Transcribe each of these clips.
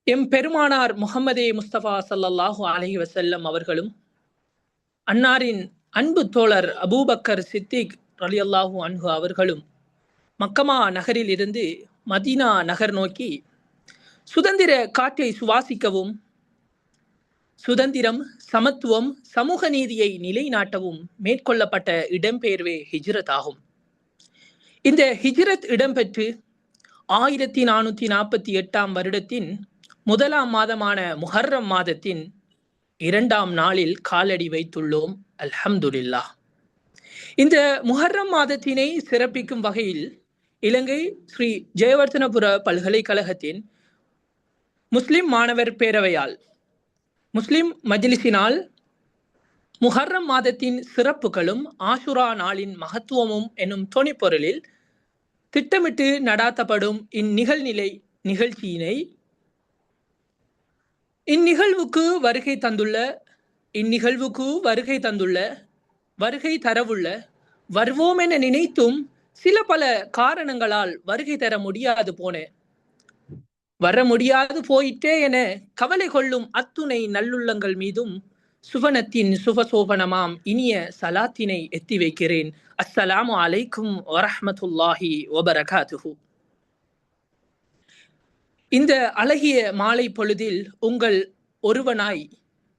M பெருமானார் முஹம்மதே முஸ்தபா ஸல்லல்லாஹு அலைஹி வஸல்லம் அவர்களும் அன்னாரின் அன்பு தோழர் அபூபக்கர் சித்திக் ரலியல்லாஹு அன்ஹு அவர்களும் மக்கமா நகரில் இருந்து மதீனா நகர் நோக்கி சுதந்திர காற்றை சுவாசிக்கவும் சுதந்திரம், சமத்துவம், சமூக நீதியை நிலைநாட்டவும் மேற்கொள்ளப்பட்ட இடம்பெயர்வே ஹிஜ்ரத் ஆகும். இந்த ஹிஜ்ரத் இடம்பெற்று 1448 வருடத்தின் முதலாம் மாதமான முஹர்ரம் மாதத்தின் 2ஆம் நாளில் காலடி வைத்துள்ளோம். அல்ஹம்துலில்லாஹ். இந்த முஹர்ரம் மாதத்தினை சிறப்பிக்கும் வகையில் இலங்கை ஸ்ரீ ஜெயவர்தனபுர பல்கலைக்கழகத்தின் முஸ்லிம் மாணவர் பேரவையால் முஸ்லிம் மஜ்லிஸினால் முஹர்ரம் மாதத்தின் சிறப்புகளும் ஆஷுரா நாளின் மகத்துவமும் எனும் தொனிப்பொருளில் திட்டமிட்டு நடாத்தப்படும் இந்நிகழ்வுக்கு வருகை தந்துள்ள வருகை தரவுள்ள வருவோம் என நினைத்தும் சில பல காரணங்களால் வருகை தர முடியாது வர முடியாது போயிட்டே என கவலை கொள்ளும் அத்துணை நல்லுள்ளங்கள் மீதும் சுவனத்தின் சுபசோபனமாம் இனிய சலாத்தினை எத்தி வைக்கிறேன். அஸ்ஸலாமு அலைக்கும் வரஹ்மத்துல்லாஹி வபரகாத்துஹு. இந்த அழகிய மாலை பொழுதில் உங்கள் ஒருவனாய்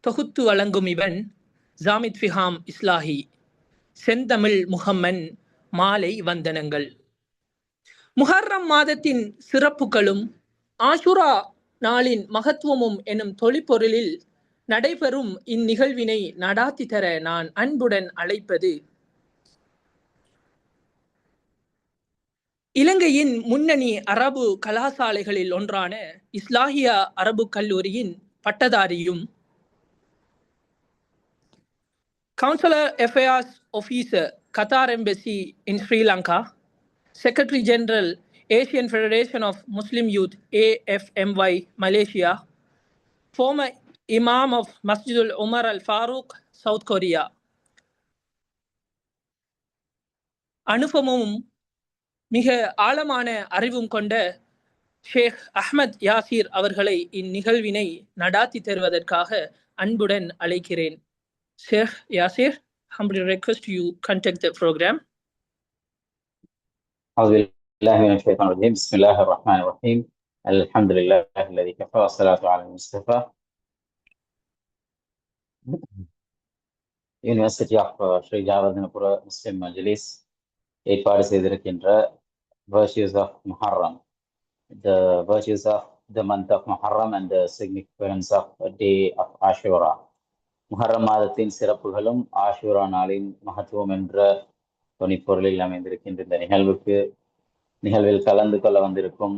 தொகுத்து வழங்கும் இவன் ஜாமித் ஃபிஹாம் இஸ்லாஹி, செந்தமிழ் முஹம்மன். மாலை வந்தனங்கள். முஹர்ரம் மாதத்தின் சிறப்புகளும் ஆஷுரா நாளின் மகத்துவமும் எனும் தொழிற்பொருளில் நடைபெறும் இந்நிகழ்வினை நடாத்தி தர நான் அன்புடன் அழைப்பது இலங்கையின் முன்னணி அரபு கலாசாலைகளில் ஒன்றான இஸ்லாஹியா அரபு கல்லூரியின் பட்டதாரியும் councillor affairs officer Qatar embassy in Sri Lanka, secretary general Asian Federation of Muslim Youth AFMY Malaysia, former Imam of Masjidul Umar Al Farouk, South Korea. அனுபவமும் மிக ஆழமான அறிவும் கொண்ட ஷேக் அஹ்மத் யாசிர் அவர்களை இந்நிகழ்வினை நடாத்தி தருவதற்காக அன்புடன் அழைக்கிறேன். ஷேக் Yasser, humbly request you conduct the program. بسم الله الرحمن الرحيم. الحمد لله الذي كفى والصلاة على المصطفى. University of Sri Jayawardenepura முஸ்லிம் மஜ்லிஸ் ஏற்பாடு செய்திருக்கின்ற virtues of Muharram, the virtues of the month of Muharram and the significance of the day of Ashura. Muharram மாதத்தின் சிறப்புகளும் ஆஷூரா நாளின் மகத்துவம் என்ற தொனிப்பொருளில் அமைந்திருக்கின்ற இந்த நிகழ்வில் கலந்து கொள்ள வந்திருக்கும்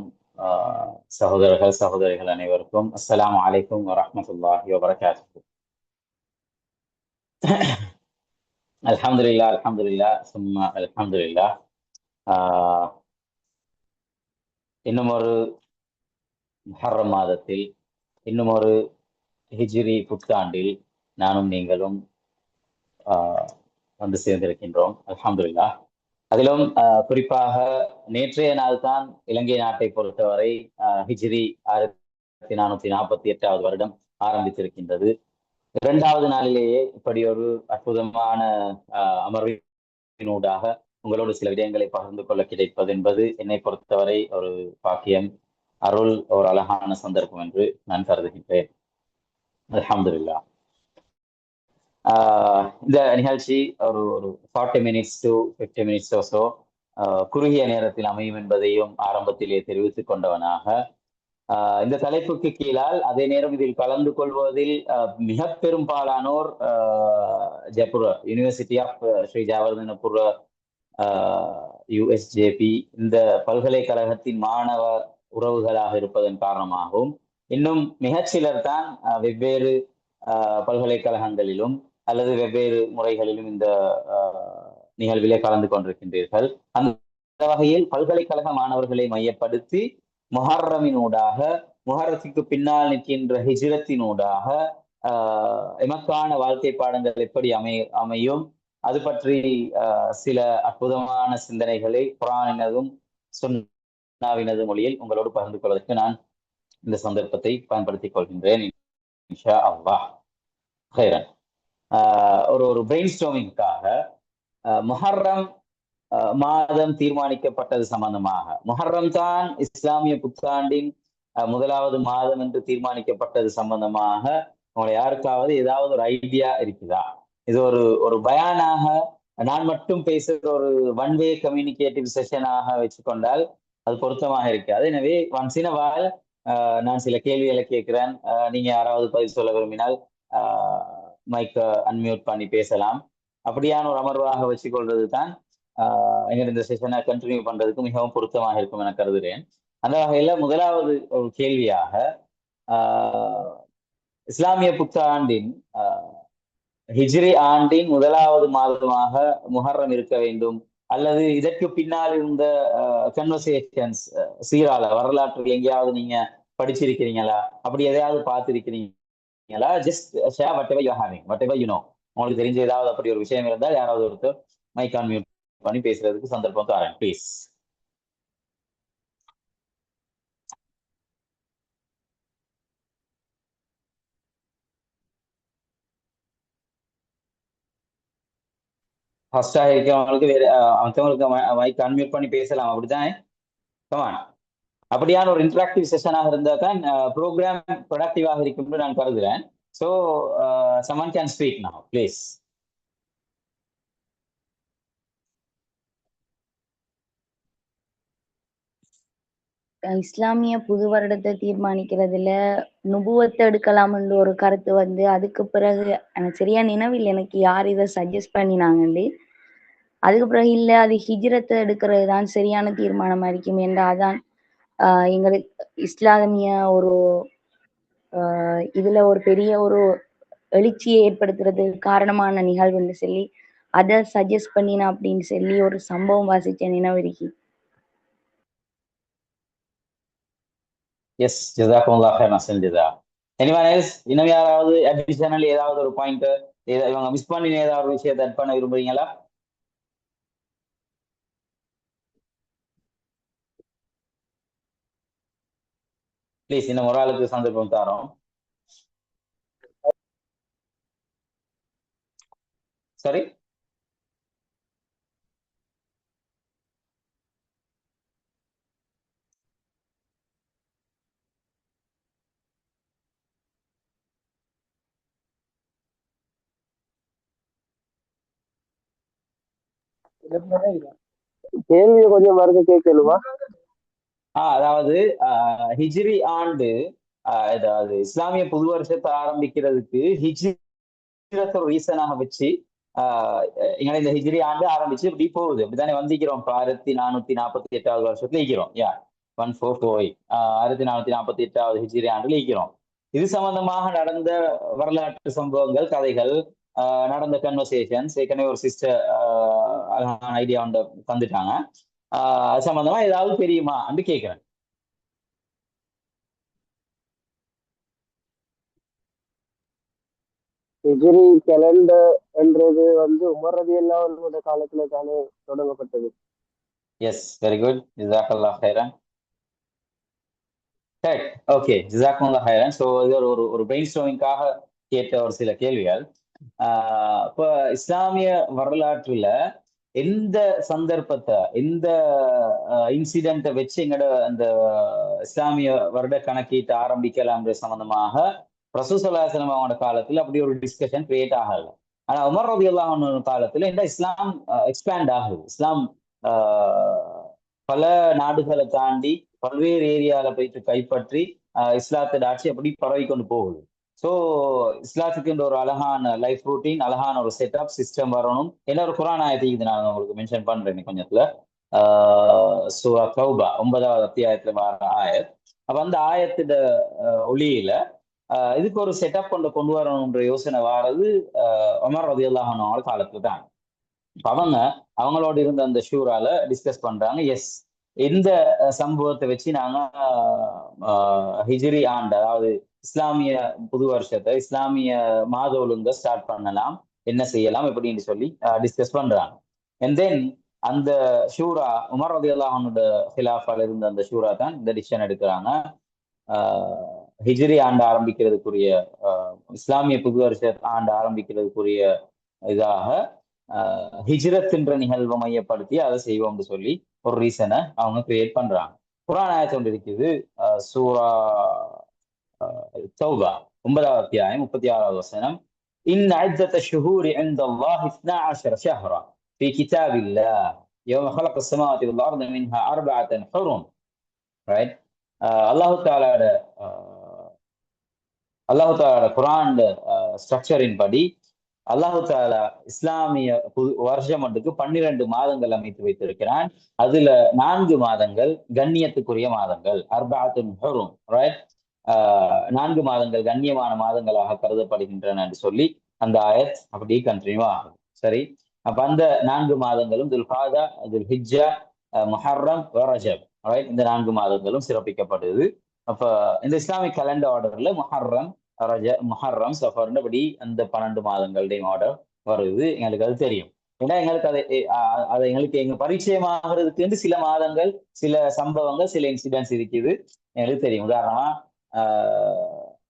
சகோதரர்கள் சகோதரிகள் அனைவருக்கும் அஸ்ஸலாமு அலைக்கும் வரஹ்மத்துல்லாஹி வபரகாத்துஹு. அல்ஹம்துலில்லாஹ் சும்மா அல்ஹம்துலில்லாஹ். இன்னும் ஒரு முஹர்ரம் மாதத்தில், இன்னும் ஒரு ஹிஜ்ரி புத்தாண்டில் நானும் நீங்களும் வந்து சேர்ந்திருக்கின்றோம். அல்ஹம்துலில்லாஹ். அதிலும் குறிப்பாக நேற்றைய நாள் தான் இலங்கை நாட்டை பொறுத்தவரை ஹிஜ்ரி 1448வது வருடம் ஆரம்பித்திருக்கின்றது. 2வது நாளிலேயே இப்படி ஒரு அற்புதமான அமர்வினூடாக உங்களோடு சில விடயங்களை பகிர்ந்து கொள்ள கிடைப்பது என்பது என்னை பொறுத்தவரை ஒரு பாக்கியம், அருள், ஒரு அழகான சந்தர்ப்பம் என்று நான் கருதுகின்றேன். அல்ஹம்துலில்லாஹ். இந்த நிகழ்ச்சி ஒரு 40 minutes to 50 minutes குறுகிய நேரத்தில் அமையும் என்பதையும் ஆரம்பத்திலே தெரிவித்துக் கொண்டவனாக, இந்த தலைப்புக்கு கீழால் அதே நேரம் இதில் கலந்து கொள்வதில் மிக பெரும்பாலானோர் Jayapura university of Sri Jayawardenepura USJP இந்த பல்கலைக்கழகத்தின் மாணவ உறவுகளாக இருப்பதன் காரணமாகவும், இன்னும் மிகச்சிலர் தான் வெவ்வேறு பல்கலைக்கழகங்களிலும் அல்லது வெவ்வேறு முறைகளிலும் இந்த நிகழ்விலே கலந்து கொண்டிருக்கின்றீர்கள். அந்த வகையில் பல்கலைக்கழக மாணவர்களை மையப்படுத்தி முஹர்ரமினூடாக, முஹர்ரத்துக்கு பின்னால் நிற்கின்ற ஹிஜ்ரத்தினூடாக எமக்கான வாழ்க்கை பாடங்கள் எப்படி அமையும் அது பற்றி சில அற்புதமான சிந்தனைகளை குர்ஆனினதும் சுன்னாவினது மொழியில் உங்களோடு பகிர்ந்து கொள்வதற்கு நான் இந்த சந்தர்ப்பத்தை பயன்படுத்திக் கொள்கின்றேன். இன்ஷா அல்லாஹ். ஹைரன். ஒரு பிரெயின் ஸ்டார்மிங்காக முஹர்ரம் மாதம் தீர்மானிக்கப்பட்டது சம்பந்தமாக, முஹர்ரம் தான் இஸ்லாமிய புத்தாண்டின் முதலாவது மாதம் என்று தீர்மானிக்கப்பட்டது சம்பந்தமாக உங்களை யாருக்காவது ஏதாவது ஒரு ஐடியா இருக்குதா? இது ஒரு பயானாக நான் மட்டும் பேசுகிற ஒரு ஒன் வே கம்யூனிகேட்டிவ் செஷனாக வச்சுக்கொண்டால் அது பொருத்தமாக இருக்காது. எனவே ஒன்ஸ் இன் அ வால் நான் சில கேள்விகளை கேட்கிறேன். நீங்க யாராவது பதில் சொல்ல விரும்பினால் மைக்கை அன்மியூட் பண்ணி பேசலாம். அப்படியான ஒரு அமர்வாக வச்சுக்கொள்வது தான் எங்க இந்த செஷனை கண்டினியூ பண்றதுக்கு மிகவும் பொருத்தமாக இருக்கும் என கருதுகிறேன். அந்த வகையில முதலாவது ஒரு கேள்வியாக, இஸ்லாமிய புத்தாண்டின் ஹிஜ்ரி ஆண்டின் முதலாவது மாதமாக முஹர்ரம் இருக்க வேண்டும், அல்லது இதற்கு பின்னால் இருந்த கன்வர்சேஷன்ஸ் சீரால வரலாற்றில் எங்கேயாவது நீங்க படிச்சிருக்கிறீங்களா, அப்படி எதையாவது பார்த்திருக்கிறீங்களா? Just share whatever you having, whatever you know. உங்களுக்கு தெரிஞ்ச ஏதாவது அப்படி ஒரு விஷயம் இருந்தால் யாராவது ஒருத்தர் மைக் ஆன் மியூட் பண்ணி பேசுறதுக்கு சந்தர்ப்பம் தரேன், ப்ளீஸ். ஃபர்ஸ்டா இருக்கவங்களுக்கு வேற மற்றவங்களுக்கு மைக் அன்மியூட் பண்ணி பேசலாம், அப்படிதான். கமான். அப்படியான ஒரு இன்டராக்டிவ் செஷனாக இருந்தால் தான் ப்ரோக்ராம் ப்ரொடக்டிவாக இருக்கும் நான் கருதுகிறேன். So someone can speak now, please. இஸ்லாமிய புது வருடத்தை தீர்மானிக்கிறதுல நுபுவத்தை எடுக்கலாம்னு ஒரு கருத்து வந்து, அதுக்கு பிறகு எனக்கு சரியா நினைவில் எனக்கு யார் இதை சஜஸ்ட் பண்ணினாங்கண்டு. அதுக்கு பிறகு இல்ல அது ஹிஜ்ரத்தை எடுக்கிறது தான் சரியான தீர்மானமா இருக்கும் என்றால் அதான் எங்களுக்கு இஸ்லாமிய ஒரு இதுல ஒரு பெரிய ஒரு எழுச்சியை ஏற்படுத்துறதுக்கு காரணமான நிகழ்வுன்னு சொல்லி அதை சஜஸ்ட் பண்ணினா அப்படின்னு சொல்லி ஒரு சம்பவம் வாசிச்ச நினைவு இருக்கு. எஸ், ஜஸாக்குமுல்லாஹ் ஹைரன் செஞ்சதா. எனிவன் எல்ஸ், இன்னும் யாராவது அடிஷனல் ஏதாவது ஒரு பாயிண்ட் இவங்க மிஸ் பண்ணி ஏதாவது ஒரு விஷயத்தை ஆட் பண்ண விரும்புறீங்களா? ப்ளீஸ், இன்னும் ஒரு ஆளுக்கு சந்தர்ப்பம் தரோம். சரி, கேள்வியை கொஞ்சம் மறுக்க கேட்கணுமா? அதாவது ஹிஜ்ரி ஆண்டு, அதாவது இஸ்லாமிய புது வருஷத்தை ஆரம்பிக்கிறதுக்கு ஹிஜ்ரத்தை ஒரு ரீசனாக வச்சு எங்களை இந்த ஹிஜ்ரி ஆண்டு ஆரம்பிச்சு இப்படி போகுது. அப்படித்தானே வந்திக்கிறோம். 1448 வருஷத்துல இருக்கிறோம். 1448 1448 ஹிஜ்ரி ஆண்டுல இருக்கிறோம். இது சம்பந்தமாக நடந்த வரலாற்று சம்பவங்கள், கதைகள், நடந்த கன்வர்சேஷன்ஸ் ஏற்கனவே ஒரு சிஸ்டர் அழகான ஐடியா ஒன்று தந்துட்டாங்க. அது சம்பந்தமா ஏதாவது தெரியுமா என்று கேட்கிறேன். ஹிஜ்ரி கேலண்டர் என்றது வந்து உமர் ரலியல்லாஹு அன்ஹு காலத்துல தானே தொடங்கப்பட்டது. எஸ், வெரி குட், ஜஸாக்கல்லாஹ் ஹைரன். ஓகே, ஜஸாக்கல்லாஹ் ஹைரன். ஸோ இது ஒரு பிரெயின் ஸ்டார்மிங்காக கேட்ட ஒரு சில கேள்விகள். இப்போ இஸ்லாமிய வரலாற்றுல எந்த சந்தர்ப்பத்தை, எந்த இன்சிடென்ட்டை வச்சு எங்களோட அந்த இஸ்லாமிய வருட கணக்கீட்டை ஆரம்பிக்கலாம் சம்பந்தமாக ரசூல் ஸல்லல்லாஹு அலைஹி வஸல்லம் அவங்களோட காலத்துல அப்படி ஒரு டிஸ்கஷன் கிரியேட் ஆகல. ஆனா உமர் ரலியல்லாஹு அன்ஹு காலத்துல இந்த இஸ்லாம் எக்ஸ்பேண்ட் ஆகுது. இஸ்லாம் பல நாடுகளை தாண்டி பல்வேறு ஏரியால போயிட்டு கைப்பற்றி இஸ்லாத்தோட ஆட்சி அப்படி பரவி கொண்டு போகுது. ஸோ இஸ்லாத்துக்கு ஒரு அழகான லைஃப் ரூட்டீன், அழகான ஒரு செட்டப் சிஸ்டம் வரணும். என்ன ஒரு குர்ஆன் ஆயத்துக்கு நான் உங்களுக்கு மென்ஷன் பண்றேன் கொஞ்சத்துல. சூரா தௌபா 9வது அத்தியாயத்துல வர ஆயத். அப்ப அந்த ஆயத்தோட ஒளியில இதுக்கு ஒரு செட்டப் கொண்டு வரணும்ன்ற யோசனை வாரது உமர் ரலியல்லாஹு அன்ஹு காலத்துல தான். அவங்களோட இருந்த அந்த ஷூரால டிஸ்கஸ் பண்றாங்க. எஸ், இந்த சம்பவத்தை வச்சு நாங்க ஹிஜ்ரி ஆண்டு, அதாவது இஸ்லாமிய புது வருஷத்தை, இஸ்லாமிய மாத ஒழுங்க ஸ்டார்ட் பண்ணலாம், என்ன செய்யலாம் எப்படின்னு சொல்லி டிஸ்கஸ் பண்றாங்க. அண்ட் தென் அந்த ஷூரா உமர் ரலியல்லாஹு அன்ஹு ஹிலாஃபால இருந்த அந்த ஷூரா தான் இந்த டிசிஷன் எடுக்கிறாங்க. ஹிஜ்ரி ஆண்டு ஆரம்பிக்கிறதுக்குரிய இஸ்லாமிய புது வருஷ ஆண்டு ஆரம்பிக்கிறதுக்குரிய இதாக ஹிஜ்ரத் என்ற நிகழ்வை மையப்படுத்தி அதை செய்வோம்னு சொல்லி ஒரு ரீசனை அவங்க கிரியேட் பண்றாங்க. குர்ஆன் ஆயத்து ஒன்று இருக்குது, சூரா தௌபா 9வது அத்தியாயம் 36வது வசனம். இன் அத்தத ஷுஹூரி இன்தல்லாஹி 12 ஷஹ்ரா ஃபீ கிதாபில்லாஹ் யௌம خلق السماوات والارض منها اربعه حرم. ரைட்? அல்லாஹ் தாலாவோட குர்ஆன் ஸ்ட்ரக்சரின் படி அல்லாஹு தாலா இஸ்லாமிய வருஷம் ஒன்றுக்கு 12 மாதங்கள் அமைத்து வைத்திருக்கிறான். அதுல 4 மாதங்கள் கண்ணியத்துக்குரிய மாதங்கள், அர்பஅத்துன் ஹுரும், ரைட்? 4 மாதங்கள் கண்ணியமான மாதங்களாக கருதப்படுகின்றன என்று சொல்லி அந்த ஆயத் அப்படி கண்டினியூ ஆகும். சரி, அப்ப அந்த 4 மாதங்களும் துல்காதா, துல்ஹிஜ்ஜா, முஹர்ரம், ரஜப், ரைட்? இந்த 4 மாதங்களும் சிறப்பிக்கப்படுது. அப்ப இந்த இஸ்லாமிக் கேலண்டர் ஆர்டர்ல முஹர்ரம், சஃபர்னு அப்படி அந்த 12 மாதங்களுடைய ஆர்டர் வருது. எங்களுக்கு அது தெரியும். ஏன்னா எங்களுக்கு அதை எங்களுக்கு எங்க பரிச்சயமாகிறதுக்கு சில மாதங்கள், சில சம்பவங்கள், சில இன்சிடென்ட்ஸ் இருக்குது, எங்களுக்கு தெரியும். உதாரணமா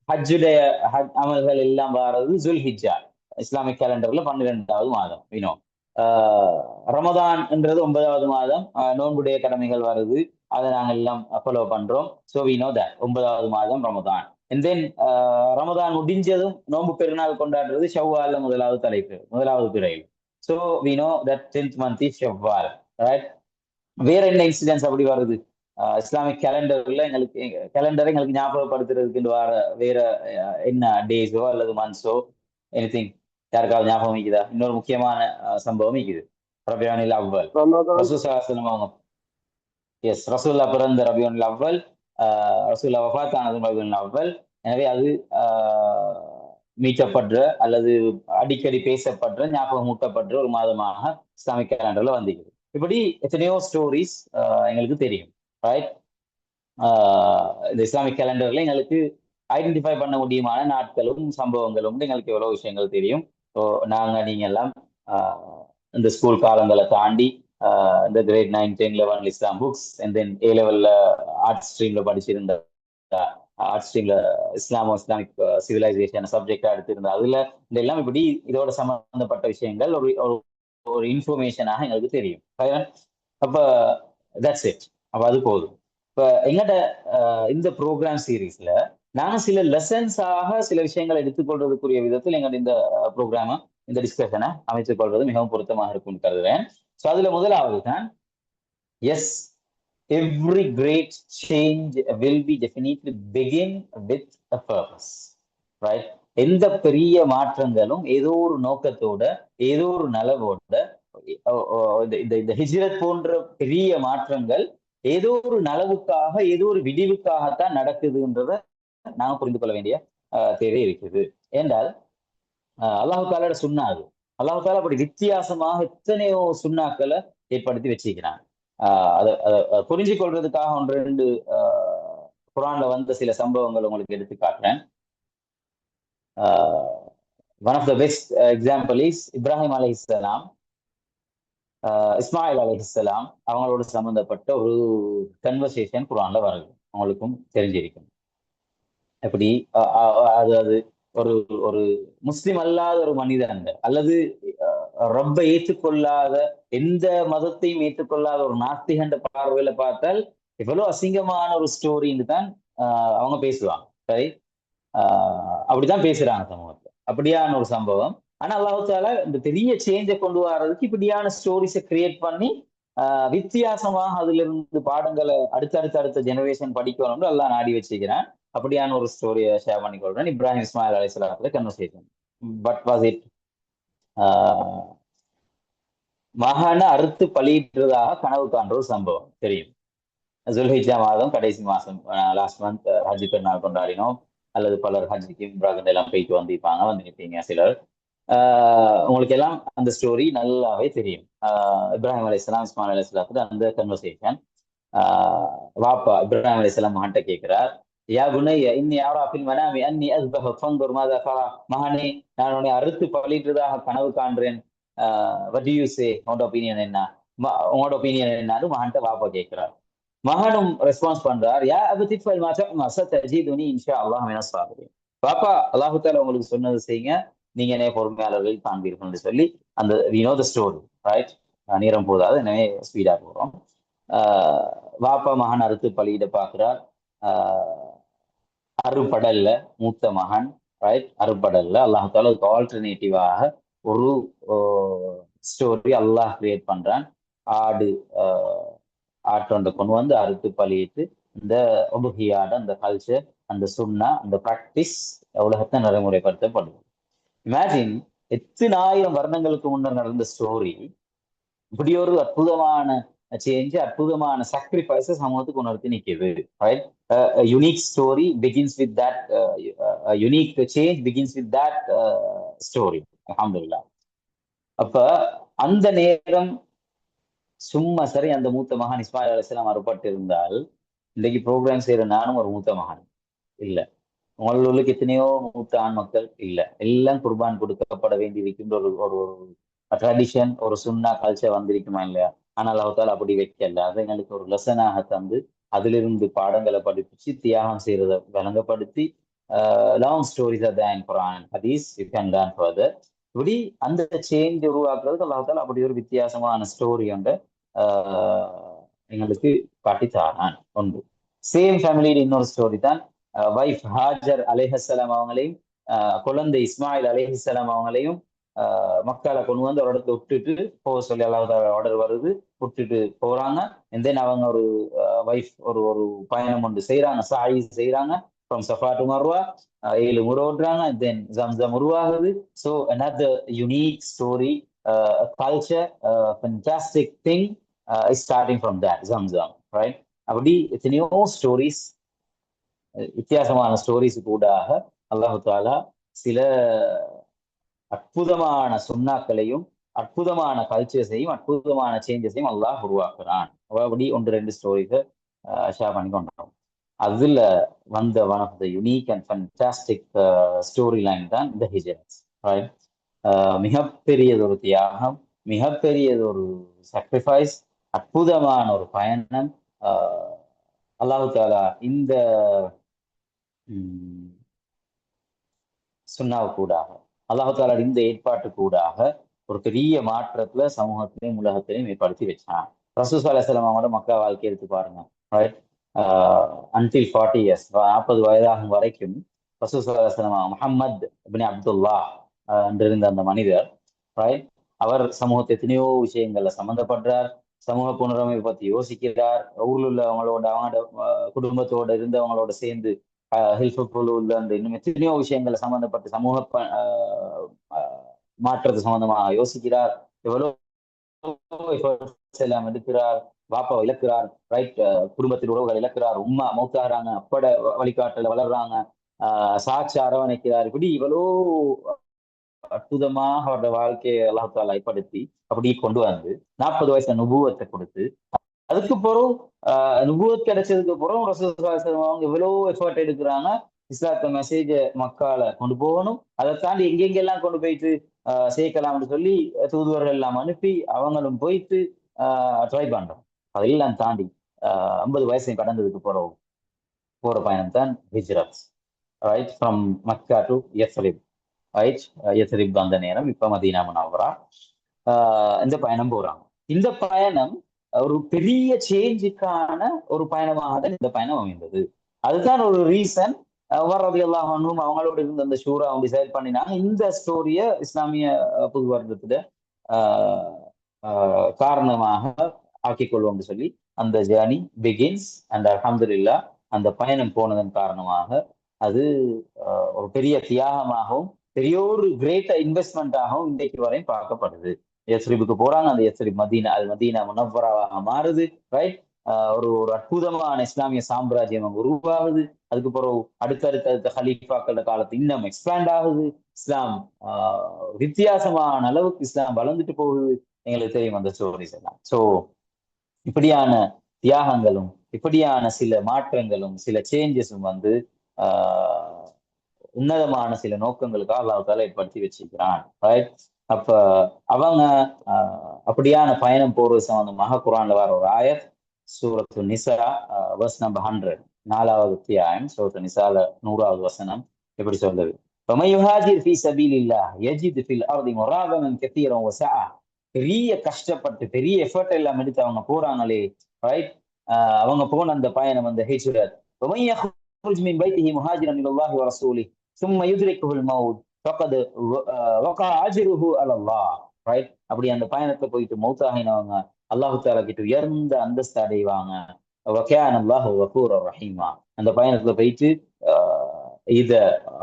ஹஜ்ஜுடைய அமல்கள் எல்லாம் வர்றது ஜுல்ஹிஜ்ஜா, இஸ்லாமிக் கேலண்டர்ல 12வது மாதம். ரமதான் என்றது 9வது மாதம், நோன்புடைய கடமைகள் வருது, அதை நாங்கள் எல்லாம் ஃபாலோ பண்றோம். ஸோ வி நோ தட் 9வது மாதம் ரமதான். அண்ட் தென் ரமதான் முடிஞ்சதும் நோன்பு பெருநாள் கொண்டாடுறது ஷவ்வால்ல முதலாவது பிறையில். So we know that 10th month is Shawwal, right? வேற என்ன இன்சிடென்ட்ஸ் அப்படி வருது இஸ்லாமிக் கேலண்டர்ல? கேலண்டரை எங்களுக்கு ஞாபகப்படுத்துறதுக்கு வேற என்ன டேஸோ அல்லது மந்த்ஸோ எனிதிங் யாருக்காவது ஞாபகம் இருக்குதா? இன்னொரு முக்கியமான சம்பவம் இருக்குது, ரபியானில் அவ்வல். ரசூலுல்லாஹி அவங்க ரசூலுல்லாஹ் பிறந்த ரபியானில் அவ்வல், ரசூலுல்லாஹ் வஃபாத் ஆனது ரபியானில் அவ்வல். எனவே அது மீட்டப்படுற அல்லது அடிக்கடி பேசப்படுற, ஞாபகம் ஊட்டப்படுற ஒரு மாதமாக இஸ்லாமிக் கேலண்டர்ல வந்திருக்குது. இப்படி எத்தனையோ ஸ்டோரிஸ் எங்களுக்கு தெரியும், ரைட்? இந்த இஸ்லாமிக் கேலண்டர்ல எங்களுக்கு ஐடென்டிஃபை பண்ண முடியுமான நாட்களும் சம்பவங்களும் எங்களுக்கு எவ்வளவு விஷயங்கள் தெரியும். ஸோ நீங்க எல்லாம் இந்த ஸ்கூல் காலங்களை தாண்டி இந்த grade 9, 10, 11 Islam books, and then A லெவல்ல ஆர்ட் ஸ்ட்ரீம்ல படிச்சிருந்த ஆர்ட் ஸ்ட்ரீம்ல இஸ்லாமிக் சிவிலைசேஷன் சப்ஜெக்டா எடுத்திருந்த அதுல இதெல்லாம் இப்படி இதோட சம்பந்தப்பட்ட விஷயங்கள் ஒரு இன்ஃபர்மேஷனாக எங்களுக்கு தெரியும். அப்ப தட்ஸ் இட். அப்ப அது போதும். இப்ப எங்கட இந்த ப்ரோக்ராம் சீரீஸ்ல நாங்க சில லெசன்ஸாக சில விஷயங்களை எடுத்துக்கொள்றதுக்குரிய விதத்தில் எங்க இந்த ப்ரோக்ராம, இந்த டிஸ்கஷனை அமைத்துக் கொள்வது மிகவும் பொருத்தமாக இருக்கும்னு கருதுறேன். ஸோ அதுல முதலாவது தான், S, every great change will be definitely begin with a purpose, right? எந்த பெரிய மாற்றங்களும் ஏதோ ஒரு நோக்கத்தோட, ஏதோ ஒரு நலவோட, இந்த ஹிஜ்ரத் போன்ற பெரிய மாற்றங்கள் ஏதோ ஒரு நலவுக்காக, ஏதோ ஒரு விடிவுக்காகத்தான் நடக்குதுன்றத நாம புரிந்து கொள்ள வேண்டிய தேவை இருக்குது. என்றால் அல்லாஹு தாலோட சுன்னாது, அல்லாஹு தாலா அப்படி வித்தியாசமாக எத்தனையோ சுண்ணாக்களை ஏற்படுத்தி வச்சிருக்கிறாங்க. அதை புரிஞ்சு கொள்றதுக்காக 1-2 குர்ஆன்ல வந்த சில சம்பவங்கள் உங்களுக்கு எடுத்து காட்டுறேன். One of the best example is Ibrahim அலைஹிஸ்ஸலாம், இஸ்மாயில் அலைஹிஸ்ஸலாம் அவங்களோட சம்பந்தப்பட்ட ஒரு கன்வர்சேஷன் குர்ஆன்ல வருது, அவங்களுக்கும் தெரிஞ்சிருக்கும். எப்படி அது ஒரு ஒரு முஸ்லிம் அல்லாத ஒரு மனிதன் அல்லது ரப்பை ஏற்றுக்கொள்ளாத, எந்த மதத்தையும் ஏற்றுக்கொள்ளாத ஒரு நாஸ்திகண்ட பார்வையில பார்த்தால் எவ்வளவு அசிங்கமான ஒரு ஸ்டோரின்னு தான் அவங்க பேசுவாங்க. சரி, அப்படிதான் பேசுறாங்க சமூகத்தை. அப்படியான ஒரு சம்பவம். ஆனா அல்லாஹ் தாலா இந்த பெரிய சேஞ்சை கொண்டு வர்றதுக்கு இப்படியான ஸ்டோரிஸை கிரியேட் பண்ணி வித்தியாசமாக அதுல இருந்து பாடங்களை அடுத்த ஜெனரேஷன் படிக்கணும்னு எல்லாம் நாடி வச்சுக்கிறேன். அப்படியான ஒரு ஸ்டோரியை ஷேர் பண்ணிக்கொள்றேன். இப்ராஹிம் இஸ்மாயில் அலைஹிஸ்ஸலாத்துல கன்வர்சேஷன். பட் வாஸ் இட் மகானை அறுத்து பலியிடுறதாக கனவு காண்ற ஒரு சம்பவம் தெரியும். ஜுல்ஹிஜ்ஜா மாதம் கடைசி மாசம், லாஸ்ட் மந்த் ஹஜ் பெருநாள் கொண்டாடினோம். அல்லது பலர் ஹஜ்ஜுக்கு இம்ராஹிம் எல்லாம் போயிட்டு வந்துருப்பீங்க சிலர். உங்களுக்கு எல்லாம் அந்த ஸ்டோரி நல்லாவே தெரியும். இப்ராஹிம் அலைஹிஸ்ஸலாம், இஸ்மாயில் அலைஹிஸ்ஸலாத்துல அந்த கன்வர்சேஷன். வாப்பா இப்ராஹிம் அலைஹிஸ்ஸலாம் மகன்கிட்ட கேட்கிறார், யா புனைய இன்னி அரா ஃபில் மனாமி அன்னி அஸ்பஹுக ஃபன்துர் மாதா தரா. மகனே, நான் உன்னை அறுத்து பலியிடுறதாக கனவு காண்றேன், what do you say? உங்களோட ஒப்பீனியன் என்ன? உங்களோட ஒப்பீனியன் என்னன்னு மகன்கிட்ட வாப்பா கேட்கிறார். மகனும் ரெஸ்பான்ஸ் பண்றார், யா அபதி ஃபல் மா தஅமா சதஜிதுனி இன்ஷா அல்லாஹ் மினஸ் சாபிரீன். பாப்பா, அல்லாஹ் தஆலா உங்களுக்கு சொன்னது செய்யுங்க, நீங்க என்ன பொறுமையாளர்கள் காண்பீர்கள் சொல்லி அந்த we know the story, right? நேரம் போதாது, எனவே ஸ்பீடா போறோம். வாப்பா மகன் அறுத்து பலியிட பார்க்கிறார். அறுபடல்ல மூத்த மகன், ரைட்? அறுபடல்ல அல்லாஹ் தாலா ஆல்டர்னேட்டிவாக ஒரு ஸ்டோரி அல்லாஹ் கிரியேட் பண்றான். ஆடு ஆட்டொண்டை கொண்டு வந்து அறுத்து பலியிட்டு இந்த உபுகியாட அந்த கல்ச்சர், அந்த சுன்னா, அந்த பிராக்டிஸ் உலகத்தை நடைமுறைப்படுத்தப்படுது. இமேஜின் எத்தனை ஆயிரம் வருடங்களுக்கு முன்னர் நடந்த ஸ்டோரி இப்படி ஒரு அற்புதமான சேஞ்ச், அற்புதமான சாக்ரிஃபைஸை சமூகத்துக்கு உணர்த்தி நிற்குது, right? Unique story begins with that, unique change begins with that story. அல்ஹம்துலில்லாஹ். அப்ப அந்த நேரம் சும்மா சரி அந்த மூத்த மகன் இஸ்மாயில் அலைஹிஸ்ஸலாம் அறுபட்டு இருந்தால் இன்னைக்கு ப்ரோக்ராம் செய்யற நானும் ஒரு மூத்த மகன் இல்ல. உங்களுக்கு எத்தனையோ மூத்த ஆண் மக்கள் இல்ல. எல்லாம் குர்பான் கொடுக்கப்பட வேண்டி இருக்கின்ற ஒரு ஒரு ட்ரெடிஷன், ஒரு சுன்னா கல்ச்சர் வந்திருக்குமா இல்லையா? ஆனால் அவத்தால் அப்படி வைக்கல. அதை எங்களுக்கு ஒரு லெசனாக தந்து அதிலிருந்து பாடங்களை படிப்பிச்சு தியாகம் செய்யறதை விளங்கப்படுத்தி லாங் ஸ்டோரிஸ் தான் குர்ஆன் ஹதீஸ் யூ கேன் லேர்ன் ஃபர்தர். இப்படி அந்த சேஞ்ச் உருவாக்குறதுக்கு அல்லாஹ் அப்படி ஒரு வித்தியாசமான ஸ்டோரி ஒன்றை எங்களுக்கு காட்டித்தாரான். ஒன்று. சேம் ஃபேமிலியில் இன்னொரு ஸ்டோரி தான் வைஃப் ஹாஜர் அலைஹிஸ்ஸலாம் அவங்களையும் குழந்தை இஸ்மாயில் அலைஹிஸ்ஸலாம் அவங்களையும் மக்களை கொண்டு வந்து ஒரு இடத்துல விட்டுட்டு போக சொல்லி அல்லாஹ் ஆர்டர் வருது, விட்டுட்டு போறாங்க. அண்ட் தென் அவங்க ஒரு வைஃப் ஒரு ஒரு பயணம் ஒன்று செய்யறாங்க, சாயி செய்யறாங்க. ஃப்ரம் சஃபா டு மர்வா 7 முறை ஓடுறாங்க. தென் ஜம்சம் உருவாகுது. So another unique story, culture, fantastic thing is starting from that Zamzam, right? அப்படி எத்தனையோ ஸ்டோரிஸ், வித்தியாசமான ஸ்டோரிஸ் கூடாக அல்லாஹு தாலா சில அற்புதமான சுன்னாக்களையும் அற்புதமான கல்ச்சர்ஸையும் அற்புதமான சேஞ்சஸையும் அல்லாஹ் உருவாக்குறான். அப்படி 1-2 ஸ்டோரிஸை ஷேர் பண்ணி கொண்டோம். அதுல வந்த one of the unique and fantastic story line தான் இந்த ஹிஜ்ரத், ரைட்? மிகப்பெரியதொரு தியாகம், மிகப்பெரியதொரு சாக்ரிஃபைஸ், அற்புதமான ஒரு பயணம். அல்லாஹு தாலா இந்த சுன்னாவு கூடாக, அல்லாஹு தாலா இந்த ஏற்பாட்டு கூடாக ஒரு பெரிய மாற்றத்துல சமூகத்திலையும் உலகத்திலையும் ஏற்படுத்தி வச்சான். ரசூல் ஸல்லல்லாஹு அலைஹி வஸல்லம் அவங்களோட மக்கள் வாழ்க்கை எடுத்து பாருங்க, ரைட்? அன்டில் 40 years, 40 வயதாகும் வரைக்கும் ரசூல் ஸல்லல்லாஹு அலைஹி வஸல்லம் முஹம்மது இப்னு அப்துல்லாஹ் இருந்த அந்த மனிதர், ரைட்? அவர் சமூகத்தை எத்தனையோ விஷயங்கள்ல சம்மந்தப்படுறார். சமூக புனரமைப்பை பத்தி யோசிக்கிறார். ஊர்ல உள்ளவங்களோட, அவங்களோட குடும்பத்தோட இருந்தவங்களோட சேர்ந்து ஹெல்ப்ஃபுல் உள்ள அந்த இன்னும் எத்தனையோ விஷயங்களை சம்பந்தப்பட்டு சமூக மாற்றத்தை சம்பந்தமாக யோசிக்கிறார். எவ்வளோ எல்லாம் எடுக்கிறார். வாப்பா இழக்கிறார், ரைட்? குடும்பத்தில் உறவுகள் இழக்கிறார். உம்மா மௌத்தாகிறாங்க, அப்பட வழிகாட்டல வளர்றாங்க. சாட்சி அரவணைக்கிறார். இப்படி இவ்வளோ அற்புதமாக அவரோட வாழ்க்கையை அல்லாஹ் தஆலா ஏற்படுத்தி அப்படி கொண்டு வந்து 40 வயசுல நுபுவத்தை கொடுத்து, அதுக்கு பிறகு நுபுவத் கிடைச்சதுக்கு பிறகு ரசூல் ஸல்லல்லாஹு அலைஹி வஸல்லம் அவங்க இவ்வளோ எஃபர்ட் எடுக்கிறாங்க. இஸ்லாத்த மெசேஜ மக்கால கொண்டு போகணும், அதை தாண்டி எங்கெங்கெல்லாம் கொண்டு போயிட்டு சேர்க்கலாம்னு சொல்லி தூதுவர்கள் எல்லாம் அனுப்பி அவங்களும் போயிட்டு ட்ரை பண்றோம். அதெல்லாம் தாண்டி 50 வயசை கடந்ததுக்கு பிறகு போற பயணம் தான் ஹிஜ்ரத், right? From Makkah to Yathrib, right? Yathrib அந்த நேரம் இப்ப மதீனா முனவ்வரா. இந்த பயணம் போறாங்க. இந்த பயணம் ஒரு பெரிய சேஞ்சுக்கான ஒரு பயணமாக தான் இந்த பயணம் அமைந்தது. அதுதான் ஒரு ரீசன். ரலியல்லாஹு அன்ஹும் அவங்களோட இருந்த அந்த ஷூரா அவங்க டிசைட் பண்ணினாங்க இந்த ஸ்டோரிய இஸ்லாமிய புது வருடத்துல காரணமாக ஆக்கிக்கொள்வோம்னு சொல்லி அந்த ஜேர்னி பிகின்ஸ். அண்ட் அல்ஹம்துலில்லாஹ் அந்த பயணம் போனதன் காரணமாக அது ஒரு பெரிய தியாகமாகவும் பெரிய ஒரு கிரேட் இன்வெஸ்ட்மெண்ட்டாகவும் இன்றைக்கு வரையும் பார்க்கப்படுது. யஸ்ரிபுக்கு போறாங்க, அந்த யஸ்ரிப் மதீனா முனவ்வராவாக மாறுது, ரைட்? ஒரு ஒரு அற்புதமான இஸ்லாமிய சாம்ராஜ்யம் உருவாகுது. அதுக்கு பிறகு அடுத்த ஹலீஃபாக்கள காலத்து இன்னும் எக்ஸ்பேண்ட் ஆகுது. இஸ்லாம் வித்தியாசமான அளவுக்கு இஸ்லாம் வளர்ந்துட்டு போகுது. எங்களுக்கு தெரியும் அந்த ஸ்டோரிஸ் எல்லாம். ஸோ இப்படியான தியாகங்களும் இப்படியான சில மாற்றங்களும் சில சேஞ்சஸும் வந்து உன்னதமான சில நோக்கங்களுக்காக அல்லாஹ் தஆலா ஏற்படுத்தி வச்சிருக்கிறான், ரைட்? அப்ப அவங்க அப்படியான பயணம் போறது சம்பந்தமாக குர்ஆன்ல வர ஒரு ஆயத் சூரத்து நிசா verse number 100, 4வது அத்தியாயம் சூரத்து நிசால 100வது வசனம் எப்படி சொல்லுது? وَمَن يُهَاجِرْ فِي سَبِيلِ اللَّهِ يَجِدْ فِي الْأَرْضِ مُرَاغَمًا كَثِيرًا وَسَعَةً. பெரிய கஷ்டப்பட்டு பெரிய எஃபர்ட் எல்லாம் எடுத்து அவங்க போறாங்களே, ரைட்? அவங்க போன அந்த பயணம், அந்த ஹிஜ்ரத். وَمَن يَخْرُجْ مِن بَيْتِهِ مُهَاجِرًا إِلَى اللَّهِ وَرَسُولِهِ ثُمَّ يُدْرِكْهُ الْمَوْتُ فَقَدْ وَقَعَ أَجْرُهُ عَلَى اللَّهِ. ரைட்? அப்படி அந்த பயணத்தை போயிட்டு மௌத்தாகினவங்க அல்லாஹு தாலா கிட்ட உயர்ந்த அந்தஸ்து அடைவாங்க. وَكَانَ اللَّهُ غَفُورًا رَحِيمًا. அந்த பயணத்துல போயிட்டு இத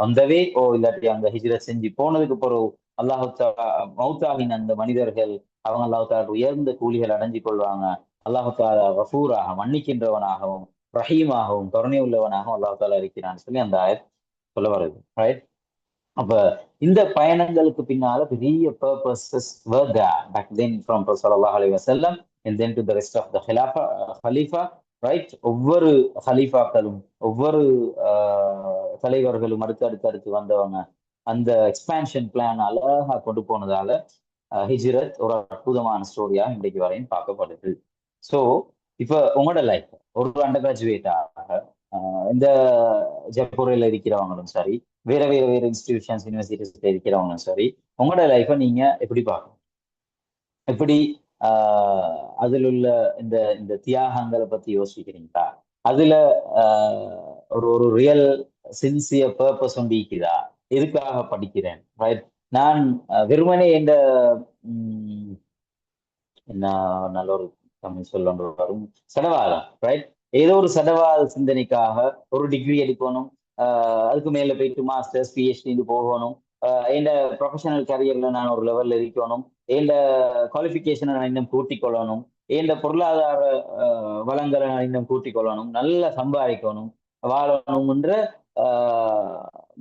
அந்தவே இல்லாட்டி அந்த ஹிஜ்ரத் செஞ்சு போனதுக்கு பிறகு அல்லாஹு தாலா மௌத்தாகின அந்த மனிதர்கள் அவங்க அல்லாஹு தாலா உயர்ந்த கூலிகள் அடைஞ்சு கொள்வாங்க. அல்லாஹு தாலா கஃபூராக மன்னிக்கின்றவனாகவும் ரஹீமாகவும் கருணை உள்ளவனாகவும் அல்லாஹு தாலா இருக்கிறான்னு சொல்லி அந்த ஆயத் சொல்ல வருது. ரைட்? அப்ப இந்த பயணங்களுக்கு பின்னால பெரிய purposes were there back then from Prophet sallallahu alaihi wasallam and then to the rest of the khalifa, right? ஒவ்வொரு ஹலீஃபாக்களும் ஒவ்வொரு தலைவர்களும் அடுத்து வந்தவங்க அந்த எக்ஸ்பான்ஷன் பிளான் அழகா கொண்டு போனதால ஹிஜ்ரத் ஒரு அற்புதமான ஸ்டோரியா இன்றைக்கு வரையும் பார்க்கப்படுது. ஸோ இப்ப உங்களோட லைஃப் ஒரு அண்டர் கிராஜுவேட்டாக இந்த ஜெய்ப்பூரில் இருக்கிறவங்களும் சரி, வேற இன்ஸ்டிடியூஷன்ஸ் யூனிவர்சிட்டிஸ்ல இருக்கிறவங்களும் சரி, உங்களோட லைஃபை நீங்க எப்படி பார்க்கணும்? எப்படி அதுல உள்ள இந்த இந்த தியாகங்களை பத்தி யோசிக்கிறீங்களா? அதுல ஒரு ரியல் சின்சியர் பர்பஸ் ஒன்று இருக்குதா? எதுக்காக படிக்கிறேன்? ரைட்? நான் வெறுமனே என்ன நல்ல ஒரு தமிழ் சொல்ல வரும் சடவாதம், ரைட்? ஏதோ ஒரு சடவாத சிந்தனைக்காக ஒரு டிகிரி எடுக்கணும், அதுக்கு மேல போயிட்டு மாஸ்டர்ஸ் பிஹெச்டி போகணும், என் ப்ரொஃபஷனல் கரியர்ல நான் ஒரு லெவல்ல இருக்கணும், என் குவாலிஃபிகேஷனை நான் இன்னும் கூட்டிக் கொள்ளணும், என் பொருளாதார வளங்களை நான் இன்னும் கூட்டிக் கொள்ளணும், நல்லா சம்பாதிக்கணும், வாழணும்ன்ற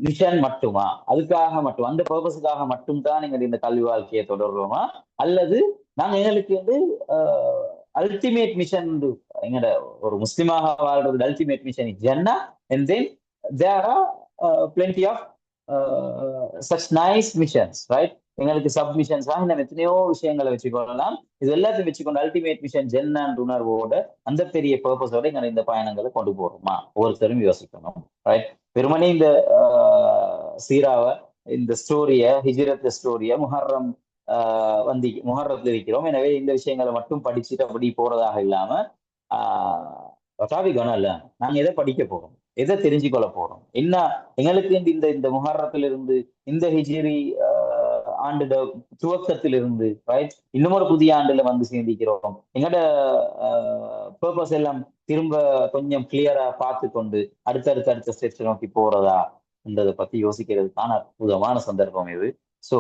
மிஷன் மட்டுமா? அதுக்காக மட்டும், அந்த பர்பஸுக்காக மட்டும்தான் எங்க இந்த கல்வி வாழ்க்கையை தொடர்றோமா? அல்லது நாங்க எங்களுக்கு அல்டிமேட் மிஷன், எங்கட ஒரு முஸ்லிமாக வாழ்றது அல்டிமேட் மிஷன் ஜன்னா, and then there are plenty of such nice missions, right? எங்களுக்கு சப்மிஷன்ஸாக இன்னும் எத்தனையோ விஷயங்களை வச்சுக்கொள்ளலாம். இது எல்லாத்தையும் வச்சுக்கொண்டு அல்டிமேட் மிஷன் ஜென்னான்ற உணர்வோட அந்த பெரிய பர்பஸோட எங்களை இந்த பயணங்களை கொண்டு போறோமா? ஒவ்வொருத்தரும் யோசிக்கணும், ரைட்? வெறுமனே இந்த சீராவை, இந்த ஸ்டோரிய, ஹிஜ்ரத் ஸ்டோரிய முஹர்ரம் முஹர்ரத்துல இருக்கிறோம், எனவே இந்த விஷயங்களை மட்டும் படிச்சுட்டு அப்படி போறதாக இல்லாம நாங்க எதை படிக்க போறோம், எதை தெரிஞ்சுக்கொள்ள போறோம், என்ன எங்களுக்கு இந்த இந்த முஹர்ரத்திலிருந்து இந்த ஹிஜ்ரி ஆண்டு துவக்கத்திலிருந்து, ரைட், இன்னும் ஒரு புதிய ஆண்டுல வந்து சேர்ந்திக்கிறோம், எங்களோட பர்பஸ் எல்லாம் திரும்ப கொஞ்சம் கிளியரா பார்த்து கொண்டு அடுத்த ஸ்டெப்ஸ் நோக்கி போறதான்றதை பத்தி யோசிக்கிறதுக்கான அற்புதமான சந்தர்ப்பம் இது. ஸோ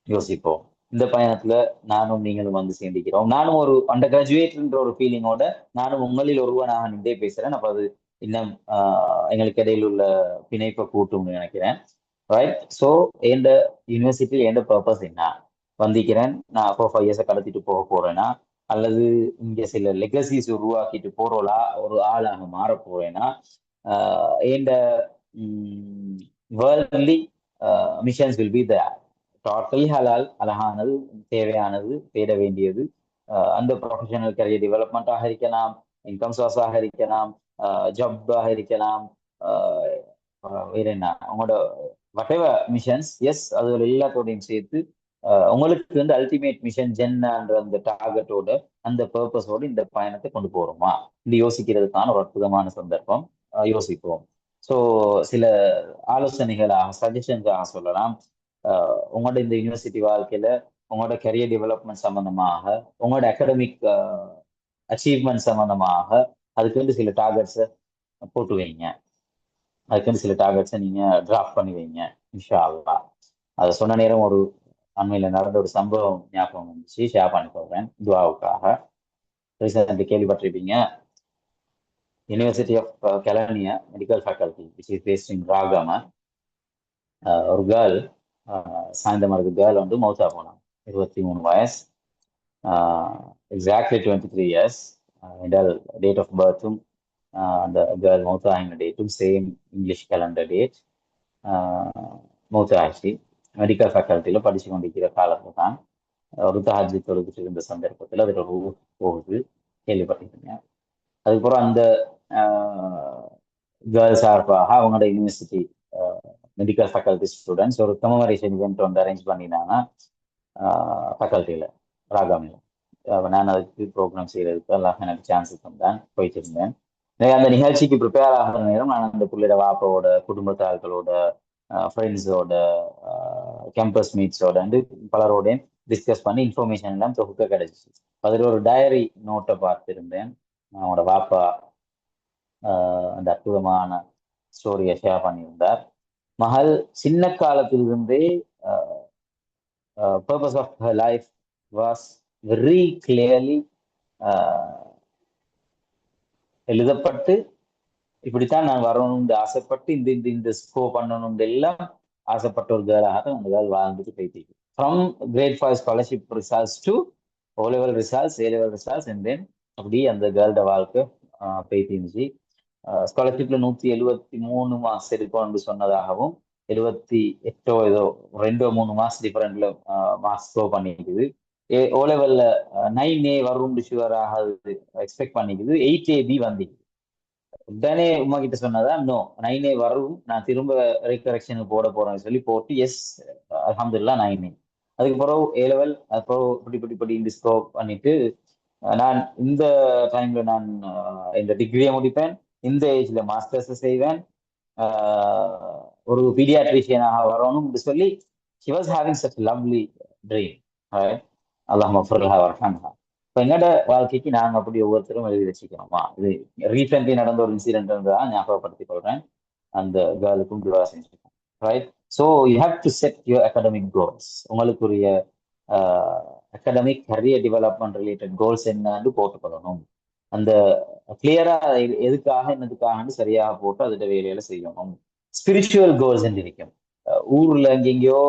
யோசிப்போம். இந்த பயணத்துல நானும் நீங்களும் வந்து சேர்ந்திக்கிறோம். நானும் ஒரு அண்டர் கிராஜுவேட்ன்ற ஒரு ஃபீலிங்கோட நானும் உங்களில் ஒருவனாக நின்றே பேசுறேன். அப்ப அது இன்னும் எங்களுக்கு இடையில உள்ள பிணைப்பை கூட்டும்னு நினைக்கிறேன், ரைட்? ஸோ எந்த யூனிவர்சிட்டியில் எந்த பர்பஸ் என்ன வந்திக்கிறேன், நான் 4-5 இயர்ஸை கடத்திட்டு போக போறேன்னா, அல்லது இங்க சில லெகசிஸ் உருவாக்கிட்டு போறோலா ஒரு ஆளாக மாற போறேன்னா, எந்த worldly missions will be there. Totally ஹலால், அழகானது, தேவையானது, தேட வேண்டியது, அந்த ப்ரொஃபஷனல் கரியர் டெவலப்மெண்ட்டாக இருக்கலாம், இன்கம் சோர்ஸாக இருக்கலாம், ஜாப்பாக இருக்கலாம், வேற என்ன உங்களோட whatever மிஷன்ஸ், எஸ், அதுல எல்லாத்தோடையும் சேர்த்து உங்களுக்கு வந்து அல்டிமேட் மிஷன் ஜென்னான்ற அந்த டார்கெட்டோட அந்த பர்பஸோட இந்த பயணத்தை கொண்டு போறோமா இது யோசிக்கிறதுக்கான ஒரு அற்புதமான சந்தர்ப்பம். யோசிப்போம். ஸோ சில ஆலோசனைகளாக, சஜஷன்ஸாக சொல்லலாம். உங்களோட இந்த யூனிவர்சிட்டி வாழ்க்கையில உங்களோட கரியர் டெவலப்மெண்ட் சம்பந்தமாக, உங்களோட அகாடமிக் அச்சீவ்மெண்ட் சம்பந்தமாக அதுக்கு வந்து சில டார்கெட்ஸை போட்டு வைங்க. அதுக்கு வந்து சில டார்கெட்ஸை நீங்க டிராஃப்ட் பண்ணி வைங்க, இன்ஷா அல்லாஹ். அதை சொன்ன நேரம் ஒரு அண்மையில நடந்த ஒரு சம்பவம் ஞாபகம் வந்துச்சு, ஷேர் பண்ணி போடுறேன் துவாவுக்காக. ரீசெண்டாக கேள்விப்பட்டிருப்பீங்க, university of Kelaniya medical faculty which is based in Ragama, ஒரு கேர்ள், சாயந்தரம் கேர்ள் வந்து மௌத்தா போனாங்க. 23 வயசு, எக்ஸாக்ட்லி 23 இயர்ஸ். டேட் ஆஃப் பர்த்தும் அந்த கேர்ள் மௌத்தா ஆகின டேட்டும் சேம் இங்கிலீஷ் கேலண்டர் டேட். மௌத்தா ஆச்சு. மெடிக்கல் ஃபேக்கல்ட்டியில் படித்து கொண்டிருக்கிற காலத்தில் தான் ஒரு தஹஜ்ஜுத் தொழுதுட்டு இருந்த சந்தர்ப்பத்தில் அதில் ரூஹ் போகுது. கேள்விப்பட்டிருக்கீங்க. அதுக்கப்புறம் அந்த கேர்ள்ஸ் சார்பாக அவங்களோட யூனிவர்சிட்டி மெடிக்கல் ஃபேக்கல்டி ஸ்டூடெண்ட்ஸ் ஒரு கமமரேஷன் இவெண்ட் ஒன்று அரேஞ்ச் பண்ணினாங்க ஃபேக்கல்ட்டியில் ராகாமில். நான் அதுக்கு ப்ரோக்ராம் செய்யறதுக்கு எல்லாம் எனக்கு சான்ஸ் தந்தேன், போயிட்டு இருந்தேன். அந்த நிகழ்ச்சிக்கு ப்ரிப்பேர் ஆகிற நேரம் நான் அந்த பிள்ளையோட வாப்பாவோட குடும்பத்தார்களோட ஃப்ரெண்ட்ஸோட கேம்பஸ் மீட்ஸோட வந்து பலரோடையும் டிஸ்கஸ் பண்ணி இன்ஃபர்மேஷன் எல்லாம் தொகுக்க கிடைச்சிச்சு. அதில் ஒரு டயரி நோட்டை பார்த்துருந்தேன். அவனோட வாப்பா அந்த அற்புதமான ஸ்டோரியை ஷேர் பண்ணியிருந்தார். மகள் சின்ன காலத்திலிருந்தே purpose of her life was very clearly எழுதப்பட்டு இப்படித்தான் நான் வரணும்னு ஆசைப்பட்டு இந்த இந்த இந்த ஸ்கோ பண்ணணும் எல்லாம் ஆசைப்பட்ட ஒரு கேர்ளாக அந்த கேர்ள் வாழ்ந்துட்டு போயிட்டு from grade 5 scholarship results to O level results, A level results, and then அப்படி அந்த கேர்ளோட வாழ்க்கை போயிட்டு இருந்துச்சு. ஸ்காலர்ஷிப்ல 173 மார்க்ஸ் எடுக்கணும்னு சொன்னதாகவும் 78 ஏதோ 2-3 மார்க்ஸ் டிஃபரெண்ட்ல மார்க்ஸ் ஸ்கோர் பண்ணிக்குது. O லெவல்ல 9A வரும்னு ஷுவராக எக்ஸ்பெக்ட் பண்ணிக்குது. 8AB வந்துக்குது. உடனே உமா கிட்ட சொன்னதா நோ 9A வரும், நான் திரும்ப ரீகரெக்ஷனுக்கு போட போறேன்னு சொல்லி போட்டு எஸ் அல்ஹம்துலில்லாஹ் 9A. அதுக்கப்புறம் A லெவல் அப்புறம் இப்படி ஸ்கோர் பண்ணிட்டு நான் இந்த டைம்ல நான் இந்த டிகிரியை முடிப்பேன், இந்த ஏஜ்ல மாஸ்டர்ஸ் செய்வேன், ஒரு பீடியாட்ரிஷியனாக வரணும்னு சொல்லி she was having such a lovely dream. அல்லாஹ் மஃபுர்லஹா வர்ஹம்ஹா. இப்போ என்னோட வாழ்க்கைக்கு நாங்கள் அப்படி ஒவ்வொருத்தரும் எழுதி வச்சுக்கணுமா? இது ரீசெண்ட்லி நடந்த ஒரு இன்சிடென்ட் தான் ஞாபகப்படுத்தி கொள்றேன். அந்த கேர்ளுக்கும் துவா செஞ்சுருக்கேன். Right. So you have to set your academic goals. உங்களுக்குரிய academic career development related goals என்னன்னு போட்டுக்கொள்ளணும். அந்த கிளியரா எதுக்காக என்னதுக்காகன்னு சரியாக போட்டு அதோட வேலையில செய்யணும். ஸ்பிரிச்சுவல் கோல்ஸ் இருக்கும். ஊர்ல எங்கெங்கயோ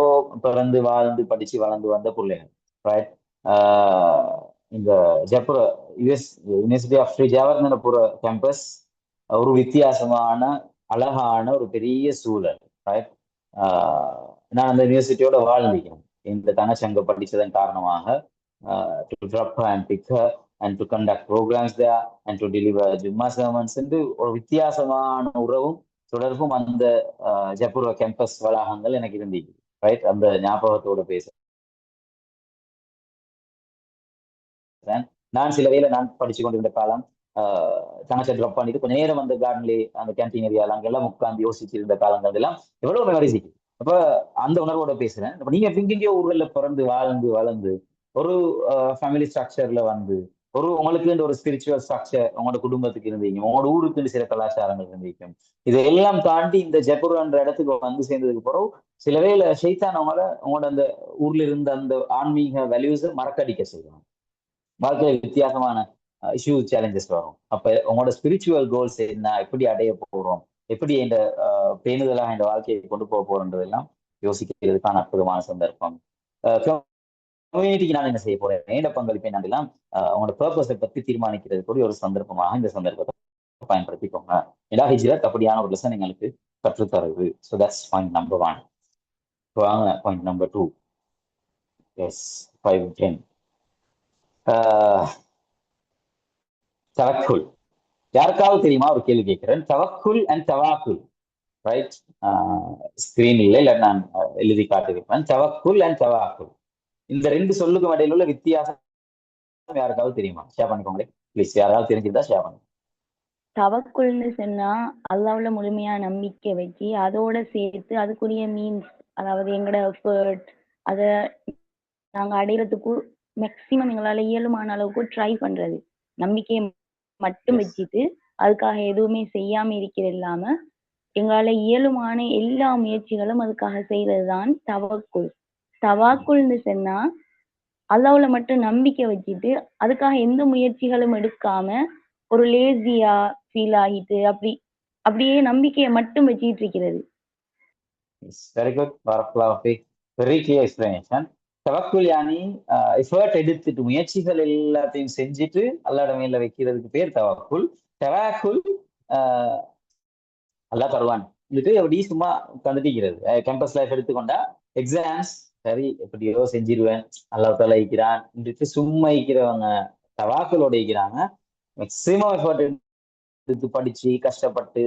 பிறந்து வாழ்ந்து படிச்சு வளர்ந்து வந்த பிள்ளைங்க, ரைட்? இந்த ஜெப்ரோ யூனிவர்சிட்டி ஆஃப் ஸ்ரீ ஜவஹர்லால்புர கேம்பஸ் ஒரு வித்தியாசமான அழகான ஒரு பெரிய சூழல், ரைட்? நான் அந்த யூனிவர்சிட்டியோட வாழ்ந்திருக்கேன். இந்த தனச்சங்க படித்ததன் காரணமாக to drop her and pick her and to conduct programs there and to deliver Jumma sermons என்று ஒரு வித்தியாசமான உறவும் தொடர்பும் அந்த ஜெப்ரோ கேம்பஸ் வளாகங்கள் எனக்கு இருந்தது, ரைட்? அந்த ஞாபகத்தோட பேச நான் சில வேளை நான் படிச்சு கொண்டிருந்த காலம் தனச்சை ட்ராப் பண்ணிட்டு கொஞ்ச நேரம் அந்த கார்டன்லே அந்த கேன்டீன் ஏரியால அங்கெல்லாம் உட்கார்ந்து யோசிச்சிருந்த காலங்கள் எல்லாம் எவ்வளவு மெமரிஸ் இருக்கு. அப்ப அந்த உணர்வோட பேசுறேன். அப்ப நீங்க எங்கெங்கயோ ஊர்களில் பிறந்து வாழ்ந்து வளர்ந்து ஒரு ஃபேமிலி ஸ்ட்ரக்சர்ல வந்து ஒரு உங்களுக்கு ஒரு ஸ்பிரிச்சுவல் ஸ்ட்ரக்சர் உங்களோட குடும்பத்துக்கு இருந்தீங்க, உங்களோட ஊருக்கு சில கலாச்சாரங்கள் இருந்திருக்கும். இதையெல்லாம் தாண்டி இந்த ஜெப்ரோன்ற இடத்துக்கு வந்து சேர்ந்ததுக்கு பிறகு சில வேளை ஷைத்தான் உங்களோட அந்த ஊர்ல இருந்த அந்த ஆன்மீக வேல்யூஸை மறக்கடிக்க செய்யணும். வாழ்க்கையில வித்தியாசமான இஷ்யூஸ் சேலஞ்சஸ் வரும். அப்ப உங்களோட ஸ்பிரிச்சுவல் கோல்ஸ் என்ன, எப்படி அடைய போறோம், எப்படி இந்த பேணுதலாக இந்த வாழ்க்கையை கொண்டு போக போறோன்றதெல்லாம் யோசிக்கிறதுக்கான அற்புதமான சந்தர்ப்பம். கம்யூனிட்டிக்கு நான் என்ன செய்ய போறேன், என்ன பங்களிப்பை நாங்கெல்லாம் உங்களோட பர்பஸை பத்தி தீர்மானிக்கிறது கூட ஒரு சந்தர்ப்பமாக இந்த சந்தர்ப்பத்தை பயன்படுத்திக்கோங்க. எல்லா ஹிஜ்ரத் அப்படியான ஒரு லெசன் எங்களுக்கு கற்றுத்தருது. So that's point number 1. வாங்க பாயிண்ட் நம்பர் 2. எஸ் 5-10. தவக்குல். யாருக்காவது தெரியுமா? ஒரு கேள்வி கேட்கிறேன். தவக்குல் அண்ட் தவாக்குல், ரைட்? ஸ்கிரீன்ல இல்ல நான் எழுதி காட்டுகிறேன். தவக்குல் அண்ட் தவாக்குல், இந்த ரெண்டு சொல்லுக்கும் இடையில உள்ள வித்தியாசம் யாருக்காவது தெரியுமா? ஷேர் பண்ணிக்கோங்களேன் ப்ளீஸ். யாராவது தெரிஞ்சிருந்தா ஷேர் பண்ணுங்க. தவக்குல்னு சொன்னா அல்லாஹ்வுல முழுமையா நம்பிக்கை வச்சு அதோட சேர்த்து அதுக்குரிய மீன்ஸ், அதாவது எங்களோட எஃபர்ட் அதை நாங்க அடையிறதுக்கு மேக்சிமம் எங்களால இயலுமான அளவுக்கு ட்ரை பண்றது. நம்பிக்கையை மட்டும் வச்சுட்டு அதுக்காக எதுவுமே செய்யாம இருக்கிறது இல்லாம எங்களால இயலுமான எல்லா முயற்சிகளும் அதுக்காக செய்யறதுதான் தவக்குல். தவாக்குல்னு சொன்னா அல்லாஹ்வுல மட்டும் நம்பிக்கை வச்சுட்டு அதுக்காக எந்த முயற்சிகளும் எடுக்காம ஒரு லேசியா ஃபீல் ஆகிட்டு அப்படியே நம்பிக்கையை மட்டும் வச்சுட்டு இருக்கிறது. வெரி குட், பாரக்கல்லாஹு ஃபீக். Very clear explanation. தவக்குல் யானி எஃபர்ட் எடுத்துட்டு முயற்சிகள் எல்லாத்தையும் செஞ்சுட்டு அல்லாஹ்ட மேல வைக்கிறதுக்கு பேர் தவக்குல். தவாக்குல் அல்லாஹ் தருவான் அப்படி சும்மா உட்காந்துட்டு கேம்பஸ் லைஃப் எடுத்துக்கொண்டா எக்ஸாம்ஸ் சரி எப்படியோ செஞ்சிருவேன், அல்லாஹ் தஆலா இருக்கிறான் சும்மா இருக்கிறவங்க தவாக்குலோட இருக்கிறாங்க. மேக்சிமம் எஃபர்ட் எடுத்து படிச்சு கஷ்டப்பட்டு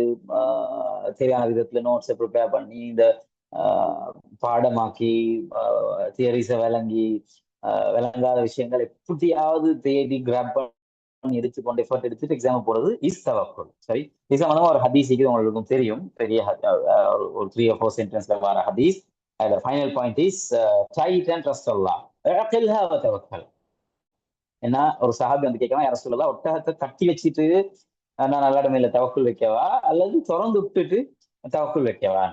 தேவையான விதத்துல நோட்ஸை ப்ரிப்பேர் பண்ணி இந்த பாடமாக்கி தியரிஸை விளங்காத விஷயங்கள் எப்படியாவது தேடி கிராப் பண்ணி எடுத்துக்கொண்டு எஃபர்ட் எடுத்துட்டு எக்ஸாம் போறது இஸ் தவக்குல். சரி, இது சம்பந்தமா ஒரு ஹதீஸ் உங்களுக்கு தெரியும், பெரிய ஒரு 3 or 4 சென்டென்ஸ்ல வர ஹதீஸ். The final point is tight and trust Allah. اعقلها وتوكل. ஏன்னா ஒரு சஹாபி வந்து கேட்கலாம், யார சொல்லலாம், ஒட்டகத்தை கட்டி வச்சுட்டு நான் நல்ல மேல தவக்குள் வைக்கவா அல்லது திறந்து விட்டுட்டு தவக்குள் வைக்கவா?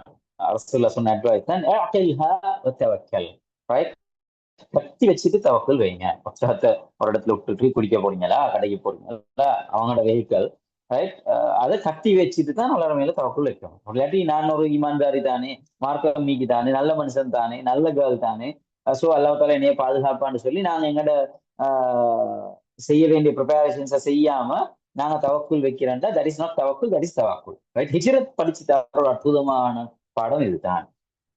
ரசூலுல்லாஹ் சொன்ன அட்வைஸ் தான் اعقلها وتوكل. ரைட், கட்டி வச்சுட்டு தவக்குள் வைங்க. ஒட்டகத்தை ஒரு இடத்துல விட்டுட்டு குடிக்க போறீங்களா, கடைக்கு போறீங்களா, அவங்களோட வெஹிக்கல், ரைட், அதை கட்டி வச்சுட்டு தான் நல்ல மேல தவக்குள் வைக்கணும். இல்லாட்டி நான் ஒரு ஈமான்தாரி தானே, மார்க்கம் மீக்கி தானே, நல்ல மனுஷன் தானே, நல்ல கேர்ள் தானே, ஸோ அல்லாஹ் தாலா என்னைய பாதுகாப்பான்னு சொல்லி நாங்க எங்கட செய்ய வேண்டிய ப்ரிப்பரேஷன்ஸை செய்யாம நாங்க தவக்குள் வைக்கிறேன்டா, தட் இஸ் நாட் தவக்குள், தட் இஸ் தவாக்குள். ரைட், ஹிஜ்ரத் படிச்சு தர ஒரு அற்புதமான பாடம் இதுதான்.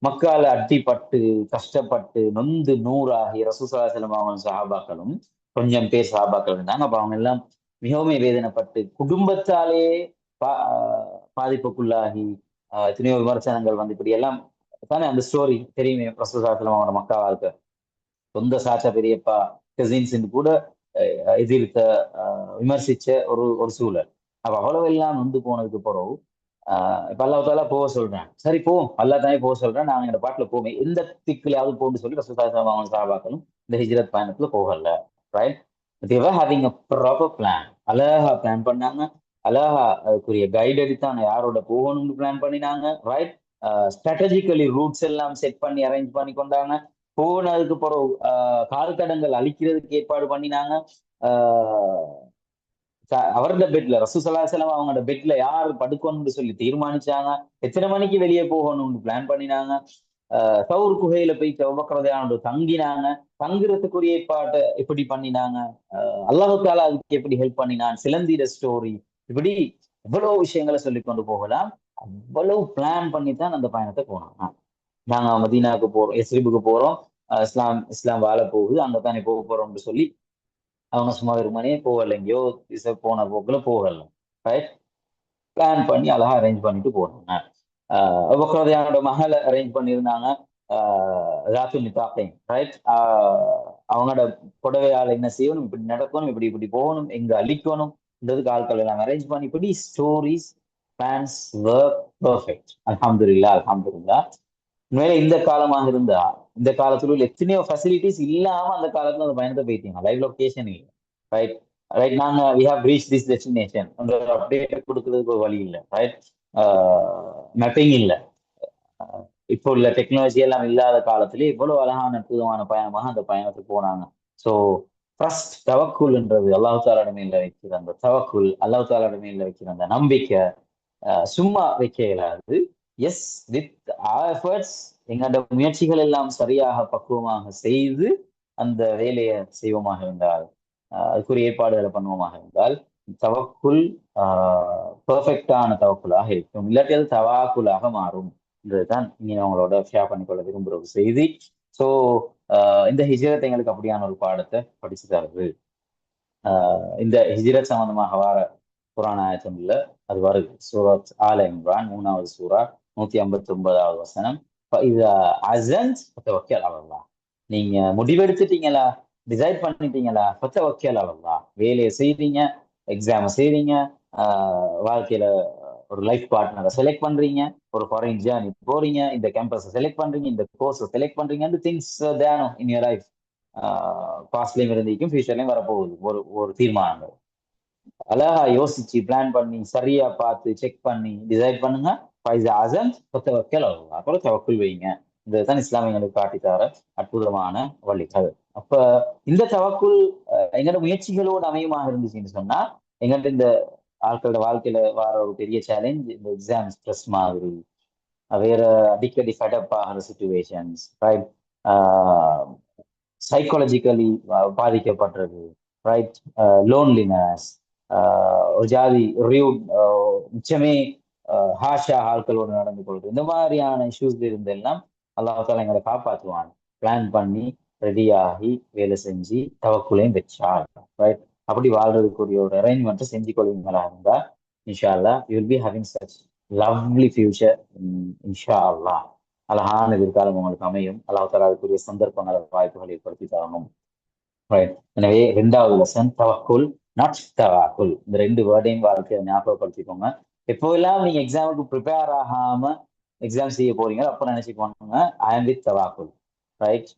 மக்கால அடிப்பட்டு கஷ்டப்பட்டு நொந்து நூறாகி ரசூலுல்லாஹி ஸல்லல்லாஹு அலைஹி வஸல்லம் அவங்க சஹாபாக்களும் கொஞ்சம் பேர் சஹாபாக்கள் இருந்தாங்க. அப்ப அவங்க எல்லாம் மிகவும் வேதனைப்பட்டு குடும்பத்தாலே பாதிப்புக்குள்ளாகி எத்தனையோ விமர்சனங்கள் வந்து இப்படி எல்லாம் தானே அந்த ஸ்டோரி தெரியுமே. ரசூலுல்லாஹி ஸல்லல்லாஹு அலைஹி வஸல்லம் அவங்களோட மக்கா வாழ்க்கை, சொந்த சாச்சா பெரியப்பா கசின்ஸ் கூட எதிர்த்த விமர்சிச்ச ஒரு சூழல். அப்ப அவ்வளவு எல்லாம் வந்து போனதுக்கு பிறகு இப்ப அல்லாஹ் தாலா போக சொல்றேன், சரி போ, அல்லாஹ் தானே போக சொல்றேன், நாங்க எங்க பாட்டுல போவோமே, எந்த திக்குலையாவது போன்னு சொல்லி ரசூலுல்லாஹி ஸல்லல்லாஹு அலைஹி வஸல்லம் சஹாபாக்களும் இந்த ஹிஜ்ரத் பயணத்துல போகல. Right, they were having a proper plan. அழகா பிளான் பண்ணாங்க, அழகா அதுக்குரிய கைட் எடுத்தாங்க, யாரோட போகணும்னு பிளான் பண்ணினாங்க. ரைட், ஸ்ட்ராட்டஜிக்கலி ரூட்ஸ் எல்லாம் செட் பண்ணி அரேஞ்ச் பண்ணி கொண்டாங்க. போனதுக்கு பிறகு கால்தடங்கள் அழிக்கிறதுக்கு ஏற்பாடு பண்ணினாங்க. அவரோட பெட்ல ரசூலுல்லாஹி ஸல்லல்லாஹு அலைஹி வஸல்லம் அவங்களோட பெட்ல யார் படுக்கணும்னு சொல்லி தீர்மானிச்சாங்க. எத்தனை மணிக்கு வெளியே போகணும்னு பிளான் பண்ணினாங்க. தௌர் குகையில போய் அபூபக்கர் தங்கினாங்க. தங்குறதுக்குரிய ஏற்பாட்டை எப்படி பண்ணினாங்க, அல்லாஹ் தஆலா அதுக்கு எப்படி ஹெல்ப் பண்ணினான், சிலந்திர ஸ்டோரி, இப்படி எவ்வளவு விஷயங்களை சொல்லி கொண்டு போகலாம். அவ்வளவு பிளான் பண்ணி தான் அந்த பயணத்தை போனாங்க. நாங்க மதீனாவுக்கு போறோம், எஸ்ரிபுக்கு போறோம், இஸ்லாம் வாழ போகுது, அங்கத்தானே போக போறோம்னு சொல்லி அவங்க சும்மா வெறுமனே போகல, எங்கேயோ போன போக்குல போகல. ரைட், பிளான் பண்ணி அழகா அரேஞ்ச் பண்ணிட்டு போனாங்க. அபூபக்கர் மகளை அரேஞ்ச் பண்ணியிருந்தாங்க. ரைட், அவங்களோட புடவையால என்ன செய்யணும், இப்படி நடக்கணும், இப்படி இப்படி போகணும், எங்க அழிக்கணும்ன்றதுக்கு ஆட்கள் எல்லாம் அரேஞ்ச் பண்ணி இப்படி ஸ்டோரிஸ் பிளான்ஸ் வர்க் பெர்ஃபெக்ட். அல்ஹம்துலில்லாஹ், அல்ஹம்துலில்லாஹ். உண்மையில இந்த காலமாக இருந்தா, இந்த காலத்துல உள்ள எத்தனையோ ஃபெசிலிட்டிஸ் இல்லாம அந்த காலத்துல அந்த பயணத்தை போயிட்டீங்க. லைவ் லொகேஷன் இல்லை. ரைட், ரைட், நாங்க we have reached this destination update கொடுக்கறதுக்கு ஒரு வழி இல்லை. ரைட், மேப்பிங் இல்லை. இப்போ உள்ள டெக்னாலஜி எல்லாம் இல்லாத காலத்திலே இவ்வளவு அழகான அற்புதமான பயணமாக அந்த பயணத்துக்கு போனாங்க. ஸோ ட்ரஸ்ட், தவக்குல்ன்றது அல்லாஹ் தாலாட மேல வைக்கிற அந்த தவக்குல், அல்லாஹ் தாலாட மேல வைக்கிற அந்த நம்பிக்கை சும்மா வைக்க இயலாது. எஸ், வித் எஃபர்ட்ஸ், எங்களோட முயற்சிகள் எல்லாம் சரியாக பக்குவமாக செய்து அந்த வேலையை செய்வோமாக இருந்தால், அதுக்குரிய ஏற்பாடுகளை பண்ணுவோமாக இருந்தால் தவக்குல் பெர்ஃபெக்டான தவக்குலாக இருக்கும். இல்லாட்டி அது தவாக்குலாக மாறும். இதுதான் இனி அவங்களோட ஷேர் பண்ணிக்கொள்ள விரும்புகிற ஒரு செய்தி. ஸோ இந்த ஹிஜ்ரத் எங்களுக்கு அப்படியான ஒரு பாடத்தை படிச்சு தருது. இந்த ஹிஜ்ரத் சம்பந்தமாக வார குர்ஆன் ஆயத்துல அது வருது. சூரத் ஆல இம்ரான் 3வது சூரா 159வது வசனம். நீங்க முடிவெடுத்துட்டீங்களா, டிசைட் பண்ணிட்டீங்களா, ஃபத்தவக்கல் அலல்லாஹ், வேலையை செய்றீங்க, எக்ஸாம் செய்றீங்க, வாழ்க்கையில ஒரு லைஃப் பார்ட்னரை செலக்ட் பண்றீங்க, ஒரு ஃபாரின் ஜேர்னி போறீங்க, இந்த கேம்பஸை செலக்ட் பண்றீங்க, இந்த கோர்ஸை செலக்ட் பண்றீங்க, அந்த திங்ஸ் தேனும் இன் யுவர் லைஃப், பாஸ்ட்லயும் இருந்திருக்கும், ஃபியூச்சர்லயும் வரப்போகுது ஒரு தீர்மானங்கள். அழகா யோசிச்சு பிளான் பண்ணி சரியா பார்த்து செக் பண்ணி டிசைட் பண்ணுங்க. அப்புறம் தவக்குல் வைங்க. இதுதான் இஸ்லாமியங்களுக்கு காட்டித்தார அற்புதமான வழிகள். அப்ப இந்த தவக்குல் எங்களோட முயற்சிகளோடு அமையமாக இருந்துச்சுன்னு சொன்னா, எங்கள்ட்ட இந்த ஆட்களோட வாழ்க்கையில வர ஒரு பெரிய சேலஞ்ச் இந்த எக்ஸாம் ஸ்ட்ரெஸ் மாதிரி, வேற அடிக்கடி ஃபெடப் ஆகிற சிச்சுவேஷன்ஸ், ரைட், சைக்காலஜிக்கலி பாதிக்கப்படுறது, ரைட், லோன்லினஸ், ஒரு ஜாதி ரியூட், மிச்சமே ஹாஷா ஆட்களோடு நடந்து கொள்வது, இந்த மாதிரியான இஷ்யூஸ்ல இருந்தெல்லாம் அல்லாஹ் தஆலா எங்களை காப்பாற்றுவான். பிளான் பண்ணி ரெடியாகி வேலை செஞ்சு தவக்குலையும் வச்சார். ரைட், அப்படி வாழ்றதுக்குரிய ஒரு அரேஞ்ச்மெண்ட்டை செஞ்சு கொள்வீங்களா இருந்தா இன்ஷா அல்லா you will be having such lovely future இன்ஷா அல்லா. அழகான எதிர்காலம் உங்களுக்கு அமையும். அல்லாஹ் தஆலா அதுக்குரிய சந்தர்ப்பங்களை வாய்ப்புகளை ஏற்படுத்தி தரணும். Right. எனவே 2வது லெசன் தவக்குல் நாட் தவாக்குல். இந்த 2 வேர்டையும் வாழ்க்கையை ஞாபகப்படுத்திக்கோங்க. எப்போதெல்லாம் நீங்க எக்ஸாமுக்கு ப்ரிப்பேர் ஆகாம எக்ஸாம் செய்ய போறீங்க அப்ப நினைச்சுக்கோங்க ஐ ஆம் வித் தவாக்குல். ரைட்.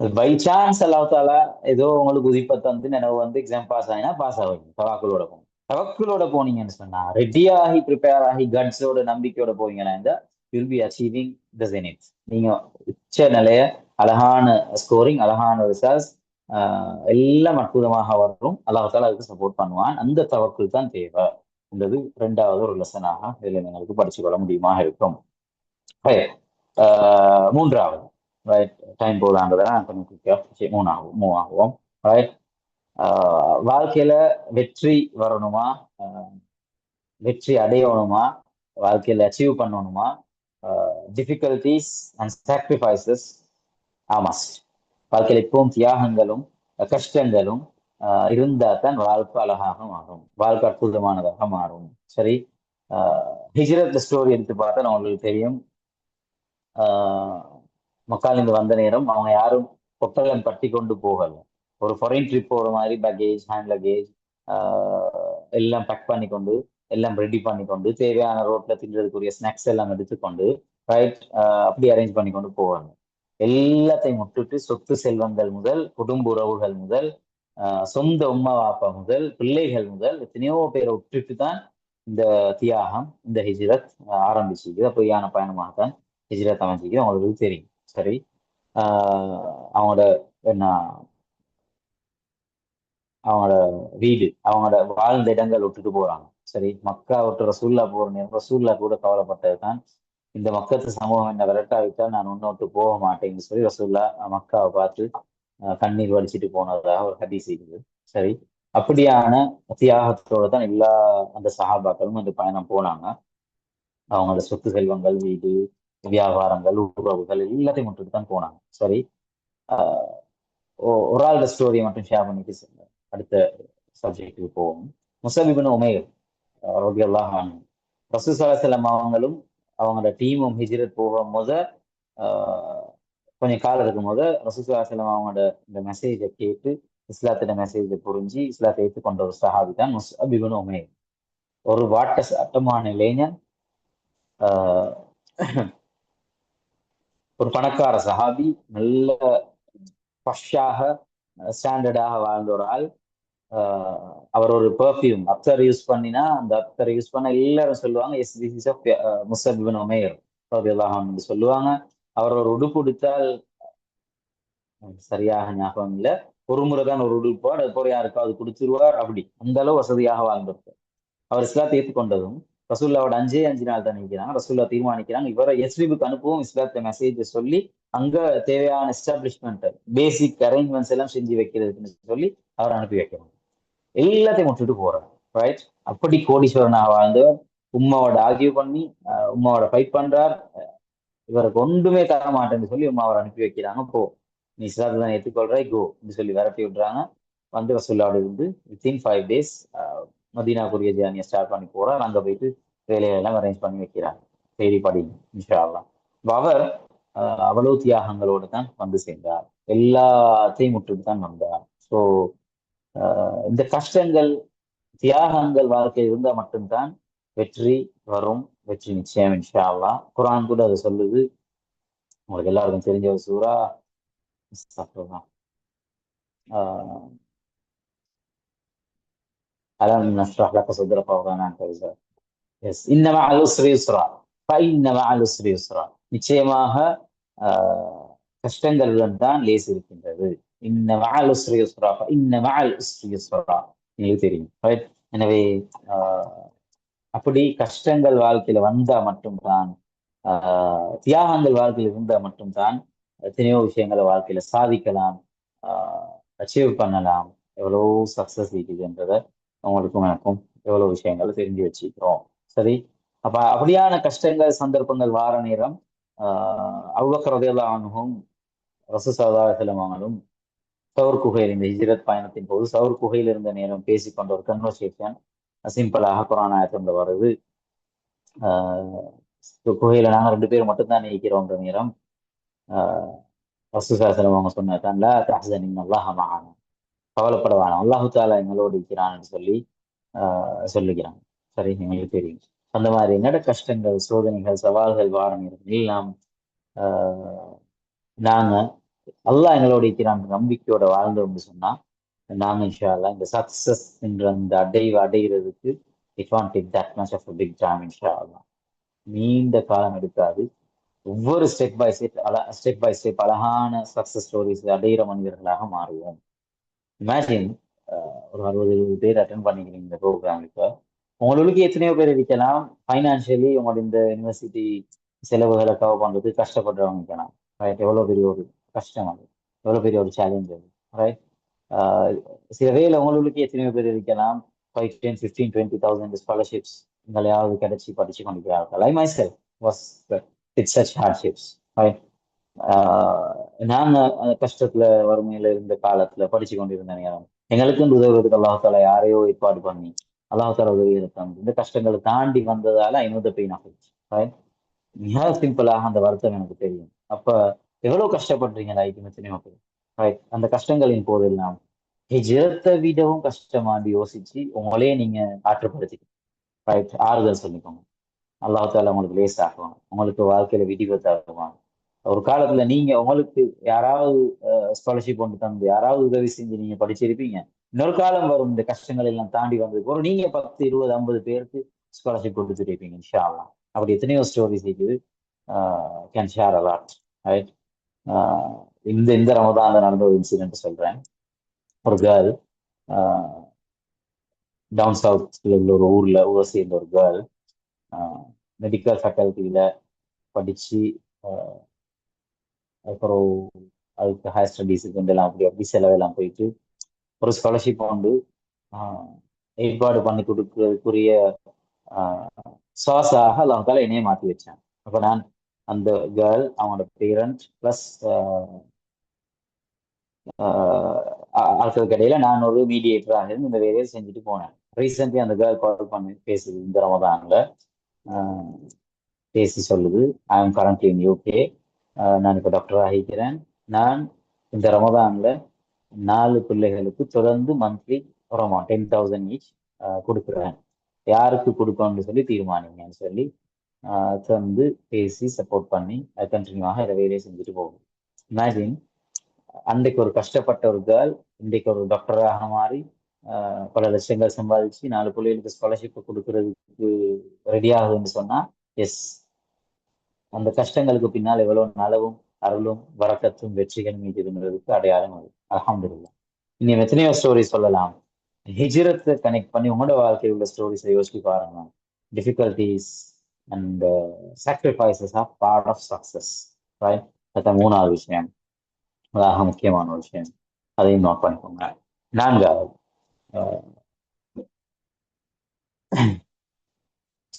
பை சான்ஸ் அல்லாஹ் தஆலா ஏதோ உங்களுக்கு உதிப்ப தந்து நினைவு வந்து எக்ஸாம் பாஸ் ஆகினா பாஸ் ஆகுங்க. தவாக்குலோட போங்க. தவக்குலோட போனீங்கன்னு சொன்னா ரெடியாகி ப்ரிப்பேர் ஆகி கட்ஸோட நம்பிக்கையோட போவீங்கன்னா இந்த will be achieving the zenith. நீங்க உச்ச நிலைய அழகான ஸ்கோரிங் அழகான ரிசல்ட்ஸ் எல்லாம் அற்புதமாக வரும். அல்லாஹ் தஆலா அதுக்கு சப்போர்ட் பண்ணுவான். அந்த தவக்குல் தான் தேவை என்றது 2வது ஒரு லெசனாக இதில் எங்களுக்கு படிச்சு கொள்ள முடியுமா இருக்கும். 3வது ரைட். டைம் போதான்றதான் கொஞ்சம் குயிக்காக மூவ் ஆகுவோம். ரைட். வாழ்க்கையில வெற்றி வரணுமா, வெற்றி அடையணுமா, வாழ்க்கையில அச்சீவ் பண்ணணுமா, டிஃபிகல்டிஸ் அண்ட் சாக்ரிஃபைசஸ் மஸ்ட். வாழ்க்கையில் எப்பவும் தியாகங்களும் கஷ்டங்களும் இருந்தா தான் வாழ்க்கை அழகாக மாறும், வாழ்க்கை அற்புதமானதாக மாறும். சரி. ஹிஜ்ரத் ஸ்டோரி எடுத்து பார்த்தா உங்களுக்கு தெரியும். மக்காலிருந்து வந்த நேரம் அவங்க யாரும் பொட்டலம் கட்டி கொண்டு போகல. ஒரு ஃபாரின் ட்ரிப் போற மாதிரி பேக்கேஜ் ஹேண்ட் லக்கேஜ் எல்லாம் பேக் பண்ணி கொண்டு எல்லாம் ரெடி பண்ணி கொண்டு தேவையான ரோட்ல தின்றதுக்குரிய ஸ்நாக்ஸ் எல்லாம் எடுத்துக்கொண்டு ரைட் அப்படி அரேஞ்ச் பண்ணி கொண்டு போவாங்க. எல்லாத்தையும் விட்டுட்டு சொத்து செல்வங்கள் முதல் குடும்ப உறவுகள் முதல் சொந்த உம்மா வாப்பா முதல் பிள்ளைகள் முதல் எத்தனையோ பேரை விட்டுட்டு தான் இந்த தியாகம் இந்த ஹிஜ்ரத் ஆரம்பிச்சுக்குது. பொய்யான பயணமாகத்தான் ஹிஜ்ரத் அமைஞ்சிக்குது. அவங்களுக்கு தெரியும். சரி. அவங்களோட என்ன அவங்களோட வீடு அவங்களோட வாழ்ந்த இடங்கள் விட்டுட்டு போறாங்க. சரி. மக்கா விட்டு ரசூல்லா போற நேரம் ரசூல்லா கூட கவலைப்பட்டது தான் இந்த மக்கத்து சமூகம் என்ன விரட்டாவிட்டால் நான் உன்னோட்டு போக மாட்டேன்னு சொல்லி ரசூல்லா மக்காவை பார்த்து கண்ணீர் வடிச்சிட்டு போனதாக ஒரு ஹதீஸ் இருக்குது. சரி. அப்படியான தியாகத்தோட தான் எல்லா அந்த சஹாபாக்களும் அந்த பயணம் போனாங்க. அவங்களோட சொத்து செல்வங்கள் வீடு வியாபாரங்கள் உறவுகள் எல்லாத்தையும் விட்டுட்டு தான் போனாங்க. சரி. ஒரு ஆள் ஸ்டோரியை மட்டும் ஷேர் பண்ணிட்டு அடுத்த சப்ஜெக்டுக்கு போவோம். முஸஅப் இப்னு உமைர் ரலியல்லாஹு அன்ஹு ரசூல் ஸல்லல்லாஹு அலைஹி வஸல்லம் அவங்களும் அவங்களோட டீமும் ஹிஜ்ரத் போகும் போது கொஞ்சம் காலத்துக்கு போது ரசூல் ஸல்லல்லாஹு அலைஹி வஸல்லம் அவங்களோட இந்த மெசேஜை கேட்டு இஸ்லாத்தோட மெசேஜை புரிஞ்சு இஸ்லாத்தை ஏற்றுக்கொண்ட ஒரு சஹாபி தான் முஸஅப் இப்னு உமைர். ஒரு வாட்ட சட்டமான இளைஞன், ஒரு பணக்கார சஹாபி, நல்ல பஷாக ஸ்டாண்டர்டாக வாழ்ந்த ஒரு ஆள். அவர் ஒரு பெர்ஃப்யூம் அப்சர் யூஸ் பண்ணினா அந்த அப்சர் யூஸ் பண்ண எல்லாரும் சொல்லுவாங்க எஸ் திஸ் இஸ் முஸஅப் இப்னு உமைர் ரலியல்லாஹு அன்ஹு சொல்லுவாங்க. அவர் ஒரு உடுப்பு உடுத்தால் சரியாக ஞாபகம் இல்லை, ஒரு முறை தான் ஒரு உடுப்பார், அது போல யாருக்காவது கொடுத்துருவார். அப்படி அந்த அளவு வசதியாக வாழ்ந்திருப்பார். அவர் இஸ்லாத்தை ஏற்றுக்கொண்டதும் ரசூல்லாவோட 5 நாள் தான் நிற்கிறாங்க. ரசூல்லா தீர்மானிக்கிறாங்க இவரை எஸ்ரிபுக்கு அனுப்புவோம், இஸ்லாத்தை மெசேஜ் சொல்லி அங்க தேவையான எஸ்டாப்ளிஷ்மெண்ட் பேசிக் அரேஞ்ச்மெண்ட்ஸ் எல்லாம் செஞ்சு வைக்கிறதுன்னு சொல்லி அவர் அனுப்பி வைக்கிறாங்க. எல்லாத்தையும் விட்டுட்டு போறாரு. ரைட். அப்படி கோடீஸ்வரனாக வாழ்ந்தவர் உம்மாவோட ஆர்கியூ பண்ணி உம்மாவோட ஃபைட் பண்றார். இவருக்கு ஒன்றுமே தர மாட்டேன்னு சொல்லி உம்மா அவர் அனுப்பி வைக்கிறாங்க. போ நீ இஸ்லாத்தை தான் ஏற்றுக்கொள்றாய் கோ சொல்லி விரட்டி விடுறாங்க. வந்து ரசூல்லாவோட இருந்து வித்தின் 5 days மதீனாக்குரிய ஜேர்னியை ஸ்டார்ட் பண்ணி போறார். அங்க போயிட்டு வேலையெல்லாம் அரேஞ்ச் பண்ணி வைக்கிறாங்க. செய்தி படிங்க இன்ஷா அல்லாஹ். அவர் அவ்வளவு தியாகங்களோடு தான் வந்து சேர்ந்தார். எல்லாத்தையும் முற்றுக்கு தான் வந்தார். ஸோ இந்த கஷ்டங்கள் தியாகங்கள் வாழ்க்கையில் இருந்தா மட்டும்தான் வெற்றி வரும். வெற்றி நிச்சயம் இன்ஷா அல்லாஹ். குர்ஆன் கூட அது சொல்லுது. உங்களுக்கு எல்லாருக்கும் தெரிஞ்ச ஒரு சூரா அலம் நஷ்ரஹ் லக ஸத்ரக வ வதஅனா அன்க விஸ்ரக. எஸ் இன்ன மஅல் உஸ்ரி யுஸ்ரா ஃபஇன்ன மஅல் உஸ்ரி யுஸ்ரா. நிச்சயமாக கஷ்டங்களுடன் தான் லேஸ் இருக்கின்றது. இன்ன மஅல் உஸ்ரி யுஸ்ரா ஃபஇன்ன மஅல் உஸ்ரி யுஸ்ரா. உங்களுக்கு தெரியும். ரைட். எனவே அப்படி கஷ்டங்கள் வாழ்க்கையில வந்தா மட்டும்தான் தியாகங்கள் வாழ்க்கையில் இருந்தா மட்டும்தான் எத்தனையோ விஷயங்களை வாழ்க்கையில சாதிக்கலாம், அச்சீவ் பண்ணலாம். எவ்வளவு சக்சஸ் இருக்குதுன்றதை அவங்களுக்கும் எனக்கும் எவ்வளவு விஷயங்களை தெரிஞ்சு வச்சுக்கிறோம். சரி. அப்ப அப்படியான கஷ்டங்கள் சந்தர்ப்பங்கள் வார நேரம் அபூபக்கர் ரலியல்லாஹு அன்ஹும் ரசூல் ஸல்லல்லாஹு அலைஹி வஸல்லம் அவங்களும் சவுர் குகையில் இந்த ஹிஜ்ரத் பயணத்தின் போது சவுர் குகையில் இருந்த நேரம் பேசிக்கொண்ட ஒரு கன்வர்சேஷன் சிம்பிளாக குரான் ஆயத்துல வருது. குகையில நாங்க 2 பேர் மட்டும்தான் இருக்கிறோன்ற நேரம் ரசூலுல்லாஹி அவங்க சொன்னாதான் லா தஹ்சன் இன்னல்லாஹ மஅனா, கவலைப்பட வேணாம், அல்லாஹு தாலா எங்களோடு இருக்கிறான்னு சொல்லி சொல்லுகிறாங்க. சரி, எங்களுக்கு தெரியும். அந்த மாதிரி என்னோட கஷ்டங்கள், சோதனைகள், சவால்கள், வார நேரம் எல்லாம் நாங்க அல்லாஹ் எங்களோட இருக்கிறான் நம்பிக்கையோட வாழ்ந்தோம்னு சொன்னா நாங்க இன்ஷா அல்லாஹ் இந்த சக்சஸ் என்ற அந்த அடைகிறதுக்கு it won't take that much of big time இன்ஷா அல்லாஹ். நீண்ட காலம் எடுக்காது. ஒவ்வொரு ஸ்டெப் பை ஸ்டெப் அழகான சக்சஸ் ஸ்டோரிஸ் அடைகிற மனிதர்களாக மாறுவோம். இமேஜின் ஒரு 60-70 பேர் அட்டன் பண்ணிக்கிறீங்க இந்த ப்ரோக்ராமுக்கு. உங்களுக்கு எத்தனையோ பேர் இருக்கலாம் ஃபைனான்சியலி உங்களோட இந்த யூனிவர்சிட்டி செலவுகளை கவர் பண்றது கஷ்டப்படுறவங்க இருக்கலாம். ரைட், எவ்வளோ பெரிய ஒரு கஷ்டம் அது, எவ்வளோ பெரிய ஒரு சேலஞ்ச் அது. ரைட், சில வேலை உங்களுக்கு எத்தனையோ பேர் இருக்கலாம் 5, 10, 15, 20,000 ஸ்காலர்ஷிப்ஸ் எங்களையாவது கிடைச்சி படிச்சு கொண்டிருக்கிறார்கள். I my self was with such hardships. Right, நாங்க அந்த கஷ்டத்துல வறுமையில இருந்த காலத்துல படிச்சு கொண்டிருந்த நேரம் எங்களுக்கு உதவுறதுக்கு அல்லாஹால யாரையோ ஏற்பாடு பண்ணி அல்லாஹால உதவிகளை தந்து இந்த கஷ்டங்களை தாண்டி வந்ததால ஐநூறு பெயின் ஆகிடுச்சு. மிக சிம்பிளாக அந்த வருத்தம் எனக்கு தெரியும். அப்ப எவ்வளவு கஷ்டப்படுறீங்க லைஃப் எத்தனையோ பேர். ரைட், அந்த கஷ்டங்களின் போதெல்லாம் ஹிஜ்ரத்தை விடவும் கஷ்டமாண்டி யோசிச்சு உங்களே நீங்க ஆற்றுப்படுத்திக்கணும். ரைட், ஆறுதல் சொல்லிக்கோங்க. அல்லாஹால உங்களுக்கு லேஸ் ஆக்குவாங்க, உங்களுக்கு வாழ்க்கையில விடிவை தருவாங்க. ஒரு காலத்துல நீங்க உங்களுக்கு யாராவது ஸ்காலர்ஷிப் கொண்டு தந்து யாராவது உதவி செஞ்சு நீங்க படிச்சிருப்பீங்க. இன்னொரு காலம் வரும் இந்த கஷ்டங்கள் எல்லாம் தாண்டி வந்ததுக்கு ஒரு நீங்க 10, 20, 50 பேருக்கு ஸ்காலர்ஷிப் கொடுத்துருப்பீங்க இன்ஷா அல்லாஹ். அப்படி எத்தனையோ ஸ்டோரிஸ் இருக்குது. Can share allot. ரைட், இந்த இந்த ரமதான்ல நடந்த ஒரு இன்சிடென்ட் சொல்றேன். ஒரு கேர்ள் டவுன் சவுத்ல உள்ள ஒரு ஊரை சேர்ந்த ஒரு கேர்ள் மெடிக்கல் ஃபேக்கல்ட்டியில படிச்சு அப்புறம் அதுக்கு ஹையர் ஸ்டடீஸுக்கு எல்லாம் அப்படி செலவெல்லாம் போயிட்டு ஒரு ஸ்காலர்ஷிப் வந்து ஏற்பாடு பண்ணி கொடுக்கறதுக்குரிய சுவாசாக அல்லாஹால என்னையே மாற்றி வச்சேன். அப்போ நான் அந்த கேர்ள் அவங்களோட பேரண்ட் ப்ளஸ் ஆட்களுக்கு இடையில நான் ஒரு மீடியேட்டராக இருந்து இந்த வேலையை செஞ்சுட்டு போனேன். ரீசெண்ட்லி அந்த கேர்ள் கால் பண்ணி பேசுது இந்த ரமதான்ல. பேசி சொல்லுது, I am currently in UK, நான் இப்போ டாக்டர் ஆகிக்கிறேன். நான் இந்த ரமதான்ல 4 பிள்ளைகளுக்கு தொடர்ந்து மந்த்லி ஒரு அமௌண்ட் 10,000 ஈச் கொடுக்குறேன், யாருக்கு கொடுக்கணும்னு சொல்லி தீர்மானிங்கன்னு சொல்லி தந்து பேசி சப்போர்ட் பண்ணி கண்டினியூவாக இதை வேலையை செஞ்சுட்டு போகும். இமேஜின், அன்றைக்கு ஒரு கஷ்டப்பட்ட ஒரு கேர்ள் இன்றைக்கு ஒரு டாக்டராக மாறி பல லட்சங்கள் சம்பாதிச்சு 4 பிள்ளைகளுக்கு ஸ்காலர்ஷிப் கொடுக்கறதுக்கு ரெடி ஆகுதுன்னு சொன்னா எஸ், அந்த கஷ்டங்களுக்கு பின்னால் எவ்வளவு நலவும் அருளும் வரக்கத்தும் வெற்றிகளும் இருக்குதுங்கிறதுக்கு அடையாளம் அது. அல்ஹம்துலில்லாஹ். இன்னும் எத்தனையோ ஸ்டோரி சொல்லலாம். ஹிஜ்ரத்தை கனெக்ட் பண்ணி உங்களோட வாழ்க்கையில் உள்ள ஸ்டோரிஸை யோசிச்சு பாருங்க. Difficulties and sacrifices are part of success. Right, அதான் 3வது விஷயம், அதாக முக்கியமான ஒரு விஷயம். அதையும் நோட் பண்ணிக்கோங்க. 4வது,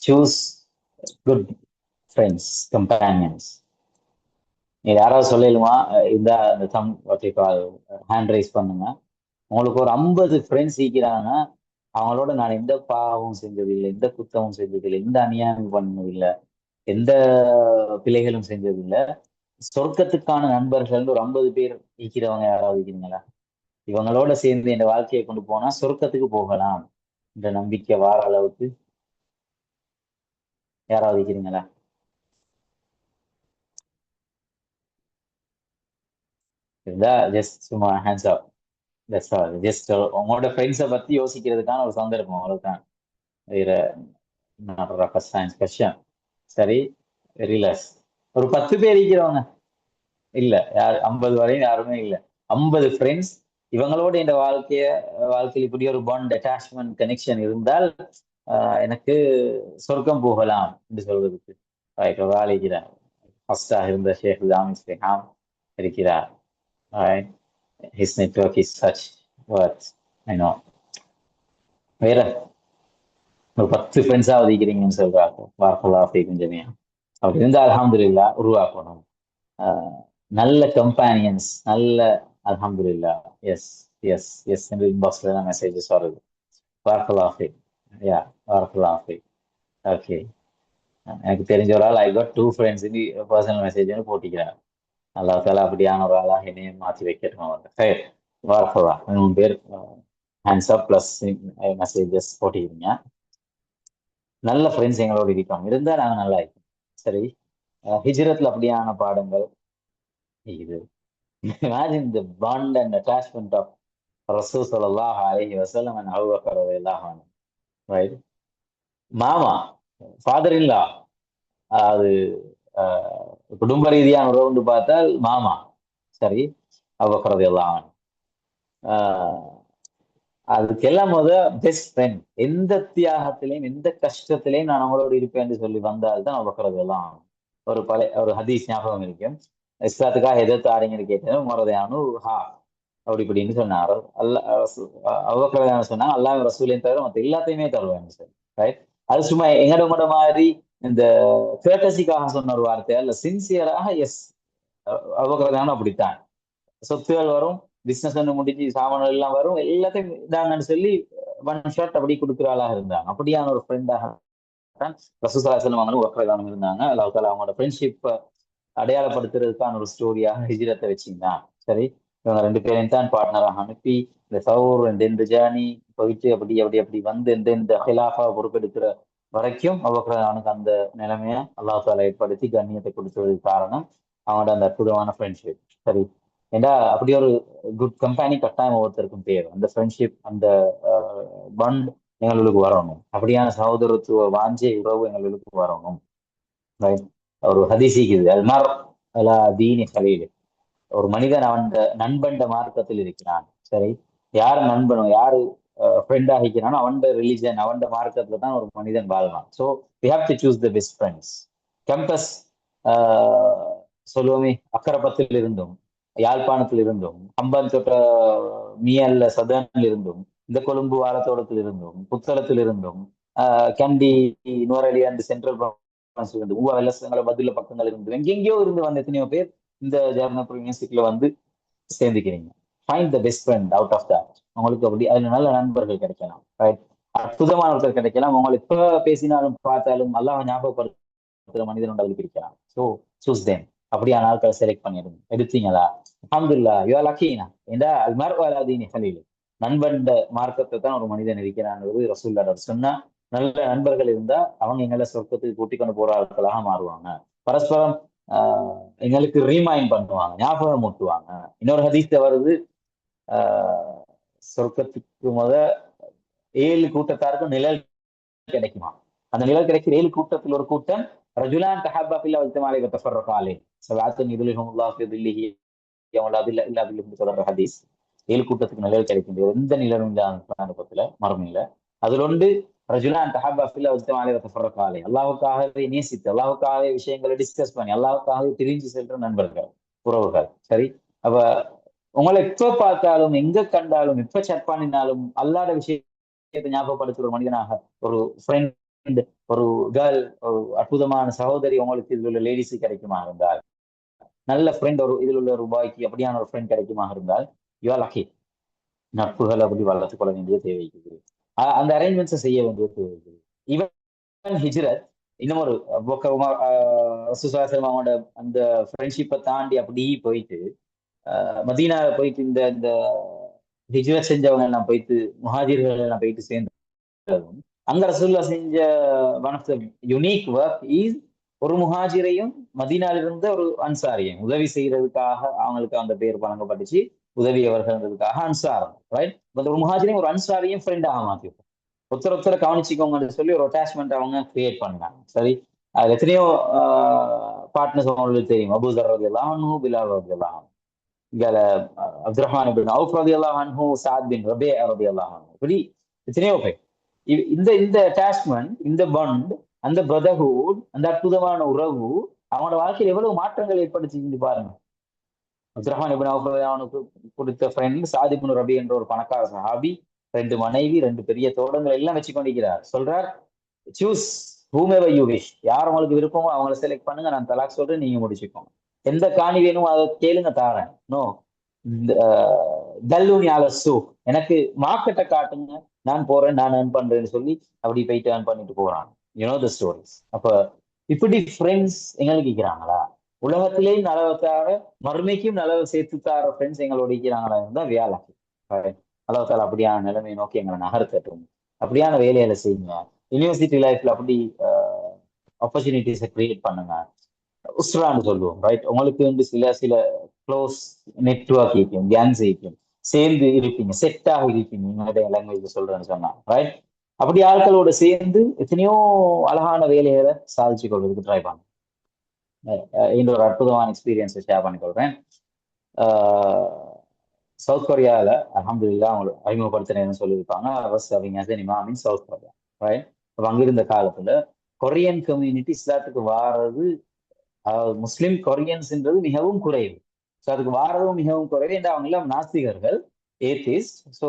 சூஸ் குட் ஃப்ரெண்ட்ஸ், கம்பேனியன்ஸ். யாராவது சொல்லலுமா இந்த ஹேண்ட் ரைஸ் பண்ணுங்க. உங்களுக்கு ஒரு 50 ஃப்ரெண்ட்ஸ் இருக்கிறாங்க, அவங்களோட நான் எந்த பாவமும் செஞ்சதில்லை, எந்த குத்தமும் செஞ்சதில்லை, எந்த அநியாயமும் பண்ணதில்லை, எந்த பிழைகளும் செஞ்சதில்லை, சொர்க்கத்துக்கான நண்பர்கள் ஒரு 50 பேர் இருக்கிறவங்க யாராவது இருக்கிறீங்களா? இவங்களோட சேர்ந்து என் வாழ்க்கையை கொண்டு போனா சொர்க்கத்துக்கு போகலாம் என்ற நம்பிக்கை வார அளவுக்கு யாராவது இருக்கிறீங்களா? இருந்தா ஜஸ்ட் சும்மா ஹேண்ட்ஸ் அப். ஜஸ்ட் உங்களோட ஃப்ரெண்ட்ஸை பத்தி யோசிக்கிறதுக்கான ஒரு சந்தர்ப்பம், அவ்வளவுதான். வேற கொஸ்டின். சரி, ரிலாக்ஸ். ஒரு 10 பேர் இருக்கிறவங்க இல்ல, யார் 50 வரையும் யாருமே இல்ல. 50 ஃப்ரெண்ட்ஸ், இவங்களோட இந்த வாழ்க்கையில் இப்படி ஒரு பாண்ட், அட்டாச்மெண்ட், கனெக்ஷன் இருந்தால் எனக்கு சொர்க்கம் போகலாம் என்று சொல்வதற்கு இருக்கிறார். ஃபர்ஸ்டாக இருந்த ஷேக் ஜாமிஸ் பெஹாம் இருக்கிறார். His network is such what I know. வேற ஒரு 10 ஃப்ரெண்ட்ஸாக இருக்கிறீங்கன்னு சொல்றாங்க. வார்த்தலாஃபி கொஞ்சமே அப்படி இருந்தால் அல்ஹம்துலில்லாஹ் உருவாக்கணும். நல்ல கம்பேனியன்ஸ், நல்ல அல்ஹம்துலில்லாஹ். எஸ் என்று இன்பாக்ஸ்ல தான் மெசேஜஸ் வருது. பாரக்கல்லாஹு ஃபீக். யா, பாரக்கல்லாஹு ஃபீக். ஓகே. எனக்கு தெரிஞ்ச ஒரு ஆள் ஐ காட் 2 ஃப்ரெண்ட்ஸ் பர்சனல் மெசேஜ்னு போட்டிக்கிறார். அல்லாஹ் தாலா அப்படியான ஒரு ஆளாக என்னையும் மாற்றி வைக்கட்டும் அவங்க. சரி, பாரக்கல்லா. 3 பேர் ஹேண்ட்ஸ் அப் ப்ளஸ் மெசேஜஸ் போட்டிக்கிறீங்க. நல்ல ஃப்ரெண்ட்ஸ் எங்களோட இருக்கோம், இருந்தா நாங்க நல்லா இருக்கோம். சரி, ஹிஜ்ரத்ல அப்படியான பாடங்கள் இது. Imagine the bond and attachment of Rasul sallallahu alayhi wa sallam and Abu Bakr radiyallahu anhu, right? மாமா, ஃபாதர் இல்லா, அது குடும்ப ரீதியான உறவுன்னு பார்த்தால் மாமா. சரி, அபூ பக்கர் ரலியல்லாஹு அன்ஹு. அதுக்கெல்லாம் பெஸ்ட் ஃப்ரெண்ட். எந்த தியாகத்திலையும் எந்த கஷ்டத்திலையும் நான் அவங்களோட இருப்பேன் சொல்லி வந்தால்தான் அபூ பக்கர் ரலியல்லாஹு அன்ஹு. ஒரு ஹதீஸ் ஞாபகம் இருக்கும். இஸ்லாத்துக்காக எதிர்த்து ஆரம்பிங்க கேட்டேன், மொரதையானு ஹா அப்படி இப்படின்னு சொன்னார். அபூ பக்கர் சொன்னாங்க, அல்லாஹ் ரசூலையும் தவிர மற்ற எல்லாத்தையுமே தருவேன் சார். ரைட்? அது சும்மா எங்கட மாதிரி இந்த கேட்டசிக்காக சொன்ன ஒரு வார்த்தை அல்ல, சின்சியராக. எஸ், அபூ பக்கர் அப்படித்தான். சொத்துகள் வரும், பிசினஸ் ஒன்று முடிஞ்சு சாமான்கள் எல்லாம் வரும், எல்லாத்தையும் இதாங்கன்னு சொல்லி ஒன் ஷாட் அப்படி கொடுக்குற ஆளாக இருந்தாங்க. அப்படியான ஒரு ஃப்ரெண்டாக தான் ரசூல் ஸல்லல்லாஹு அலைஹி வஸல்லம் அவங்களும் இருந்தாங்க. அல்லாஹ் தஆலா அவங்களோட ஃப்ரெண்ட்ஷிப்பை அடையாளப்படுத்துறதுக்கான ஒரு ஸ்டோரியாக ஹிஜ்ரத்தை வச்சிருந்தான். சரி, இவங்க 2 பேரையும் தான் பார்ட்னராக அனுப்பி இந்த சௌர் இந்த ஜேர்னி போயிட்டு அப்படி அப்படி அப்படி வந்து இந்த ஹிலாஃபா பொறுப்பெடுக்கிற வரைக்கும் அவனுக்கு அந்த நிலைமையை அல்லாஹ் தஆலா ஏற்படுத்தி கண்ணியத்தை கொடுத்ததுக்கு காரணம் அவனோட அந்த அற்புதமான ஃப்ரெண்ட்ஷிப். சரி, ஏண்டா அப்படி ஒரு குட் கம்பெனி கட்டாயம் ஒவ்வொருத்தருக்கும் தேவை. அந்த ஃப்ரெண்ட்ஷிப், அந்த பண்ட் எங்களுக்கு வரணும். அப்படியான சகோதரத்துவ வாஞ்சை உறவு எங்களுக்கு வரணும். ஒரு ஹதீசிக்குது, அல்மர் அலா தீனி கலீல். ஒரு மனிதன் அவன் நண்பண்ட மார்க்கத்தில் இருக்கிறான். சரி, யார் நண்பனோ யாரு ஃப்ரெண்ட் ஆகிக்கிறானோ அவன் ரிலிஜன் அவன் மார்க்கத்துல தான் ஒரு மனிதன் வாழ்வான். So we have to choose the best friends. Campus சொல்லுவோமே, அக்கரப்பத்தில் இருந்தும் யாழ்ப்பாணத்தில் இருந்தும் அம்பன் தொட்ட மியல்ல சதனில் இருந்தும் இந்த கொழும்பு வாரத்தோடத்தில் இருந்தும் புத்தளத்தில் இருந்தும் கண்டி நுவரெலி அண்ட் சென்ட்ரல் ஊவா வெள்ளங்களை பதில பக்கங்கள் இருந்து எங்கெங்கயோ இருந்து வந்த எத்தனையோ பேர் இந்த ஜெர்னபுரம் யூனிவர்சிட்டியில வந்து சேர்ந்துக்கிறீங்க. Find the best friend out of that. உங்களுக்கு அப்படி அதுல நல்ல நண்பர்கள் கிடைக்கலாம், ரைட்? அற்புதமானவர்கள் கிடைக்கலாம். உங்களுக்கு இப்ப பேசினாலும் பார்த்தாலும் அல்லாஹ் ஞாபகப்படுத்துற மனிதன் உங்களுக்கு இருக்கலாம். So choose them. அப்படியான ஆட்களை செலக்ட் பண்ணிடுங்க. எடுத்தீங்களா? அல்ஹம்துலில்லாஹ், யூ ஆர் லக்கீனா. ஏண்டா அல்மர்உ அலா தீனி கலீல். நண்பண்ட மார்க்கத்தை தான் ஒரு மனிதன் இருக்கிறான்னு ரசூலுல்லாஹ் சொன்னா, நல்ல நண்பர்கள் இருந்தா அவங்க எங்களை சொர்க்கத்துக்கு கூட்டிக் கொண்டு போற ஆட்களாக மாறுவாங்க. பரஸ்பரம் எங்களுக்கு ரீமைண்ட் பண்ணுவாங்க, ஞாபகம் மூட்டுவாங்க. இன்னொரு ஹதீஸ்ல வருது, சொர்க்கத்துக்கு 7 கூட்டத்தாருக்கும் நிழல் கிடைக்குமா. அந்த நிழல் கிடைக்கிற 7 கூட்டத்தில் ஒரு கூட்டம் ரஜுலான் தஹப்பா ஃபில்லாஹ் வஜ்தமா அலைஹி வதஃபர்ரகா அலைஹி சபஅத்துன் யுதில்லுஹுமுல்லாஹு ஃபீ தில்லிஹி யௌம லா தில்ல இல்லா தில்லுஹு சொல்ற ஹதீஸ். 7 கூட்டத்துக்கு நிழல் கிடைக்கின்றது, எந்த நிழலும் இல்லாத மறுமையில. அதுல ஒன்று ரஜுலான் தஹப்பா ஃபில்லாஹ் வஜ்தமா அலைஹி வதஃபர்ரகா அலைஹி. அல்லாஹ்வுக்காகவே நேசித்து அல்லாஹ்வுக்காகவே விஷயங்களை டிஸ்கஸ் பண்ணி அல்லாஹ்வுக்காகவே பிரிஞ்சு செல்ற நண்பர்கள், உறவுகள். சரி, அப்ப உங்களை எப்ப பார்த்தாலும் எங்க கண்டாலும் எப்ப சட் பண்ணினாலும் அல்லாத விஷயத்தை ஞாபகப்படுத்துற ஒரு மனிதனாக, ஒரு ஃப்ரெண்ட், ஒரு கேர்ள், ஒரு அற்புதமான சகோதரி உங்களுக்கு இதில் உள்ள லேடிஸ் கிடைக்குமா இருந்தால், நல்ல ஃப்ரெண்ட் ஒரு இதில் உள்ள ஒரு பாய்க்கு அப்படியான ஒரு ஃப்ரெண்ட் கிடைக்குமா இருந்தால், யூ ஆர் லக்கி. நட்புகள் அப்படி வளர்த்துக் கொள்ள வேண்டிய தேவை இருக்குது. அந்த அரேஞ்ச்மெண்ட்ஸை செய்ய வேண்டிய தேவை இருக்குது. ஈவன் ஹிஜ்ரத் இன்னும் ஒரு அவங்களோட அந்த ஃப்ரெண்ட்ஷிப்பை தாண்டி அப்படி போயிட்டு மதீனா போயிட்டு இந்த ஹிஜ்ரத் செஞ்சவங்க எல்லாம் போயிட்டு முஹாஜிர்கள் எல்லாம் போயிட்டு சேர்ந்ததும் அங்க ரசூலுல்லாஹ் செஞ்ச one of the unique work is ஒரு முஹாஜிரையும் மதீனால இருந்த ஒரு அன்சாரியும் உதவி செய்யறதுக்காக அவங்களுக்கு அந்த பேர் வழங்கப்பட்டுச்சு, உதவியவர்கள்ன்றதுக்காக அன்சார், ரைட்? ஒரு முஹாஜிரையும் ஒரு அன்சாரியும் ஃப்ரெண்டாக மாத்திருக்கோம். ஒருத்தரை கவனிச்சுக்கோங்கன்னு சொல்லி ஒரு அட்டாச்மெண்ட் அவங்க கிரியேட் பண்ணாங்க. சரி, அது எத்தனையோ பார்ட்னர்ஸ் அவங்களுக்கு தெரியும். அபூதர் ரலியல்லாஹு அன்ஹு, பிலால் ரலியல்லாஹு அன்ஹு, அப்துல் ரஹ்மான் பின் அவுஃப் ரலியல்லாஹு அன்ஹு, சாத் பின் ரபீஅ ரலியல்லாஹு அன்ஹு, இப்படி எத்தனையோ பேர். இந்த அட்டாச்மெண்ட், இந்த பாண்ட், அந்த பிரதர்ஹுட், அந்த அற்புதமான உறவு அவனோட வாழ்க்கையில் எவ்வளவு மாற்றங்கள் ஏற்படுத்தி பாருங்க. அப்துல் ரஹ்மான் இப்னு அவுஃப் அவனுக்கு கொடுத்த ஃப்ரெண்ட் சாத் இப்னு ரபீ என்ற ஒரு பணக்கார சஹாபி, 2 மனைவி, 2 பெரிய தோட்டங்கள் எல்லாம் வச்சு கொண்டிருக்கிறார். சொல்றார், சூஸ் whomever you wish. யார் உங்களுக்கு விருப்பமோ அவங்களை செலக்ட் பண்ணுங்க, நான் தலாக் சொல்றேன், நீங்க முடிச்சுக்கோங்க. எந்த காணி வேணும் அதை கேளுங்க, தாரேன். நோ, தல்லுனியால சூ எனக்கு மார்க்கெட்டை காட்டுங்க, நான் போறேன், நான் earn பண்றேன்னு சொல்லி அப்படி போயிட்டு earn பண்ணிட்டு போறாங்க. You know the stories. அப்ப இப்படி ஃப்ரெண்ட்ஸ் எங்களுக்கு இருக்கிறாங்களா? உலகத்திலேயும் நலவத்தார மறுமைக்கும் நலவை சேர்த்து தார ஃப்ரெண்ட்ஸ் எங்களோட இருக்கிறாங்களா இருந்தா வியாழக்கு அளவத்தால் அப்படியான நிலைமையை நோக்கி எங்களை நகர்த்தட்டும். அப்படியான வேலைகளை செய்யுங்க. யூனிவர்சிட்டி லைஃப்ல அப்படி ஆப்பர்ச்சுனிட்டிஸை கிரியேட் பண்ணுங்க. உஸ்ரான்னு சொல்லுவோம், ரைட்? உங்களுக்கு வந்து சில சில க்ளோஸ் நெட்வொர்க் இருக்கும், கேங்ஸ் இருக்கும், சேர்ந்து இருப்பீங்க, செட்டாக இருப்பீங்க. உங்களுடைய லாங்குவேஜ் சொல்றேன்னு சொன்னா, ரைட்? அப்படி ஆட்களோட சேர்ந்து எத்தனையோ அழகான வேலைகளை சாதிச்சு கொள்வதற்கு ட்ரை பண்ணுங்க. இந்த ஒரு அற்புதமான எக்ஸ்பீரியன்ஸை ஷேர் பண்ணிக்கொள்றேன். சவுத் கொரியாவில் அல்ஹம்துலில்லாஹ் அவங்க அறிமுகப்படுத்தினேன்னு சொல்லியிருப்பாங்க. இமாம் இன் சவுத் கொரியா, ரைட்? அப்போ அங்கிருந்த காலத்துல கொரியன் கம்யூனிட்டி இஸ்லாத்துக்கு வாரது, முஸ்லிம் கொரியன்ஸ்ன்றது மிகவும் குறைவு. ஸோ அதுக்கு வாரதும் மிகவும் குறைவு. என்று அவங்க எல்லாம் நாஸ்திகர்கள், ஏத்திஸ்ட். ஸோ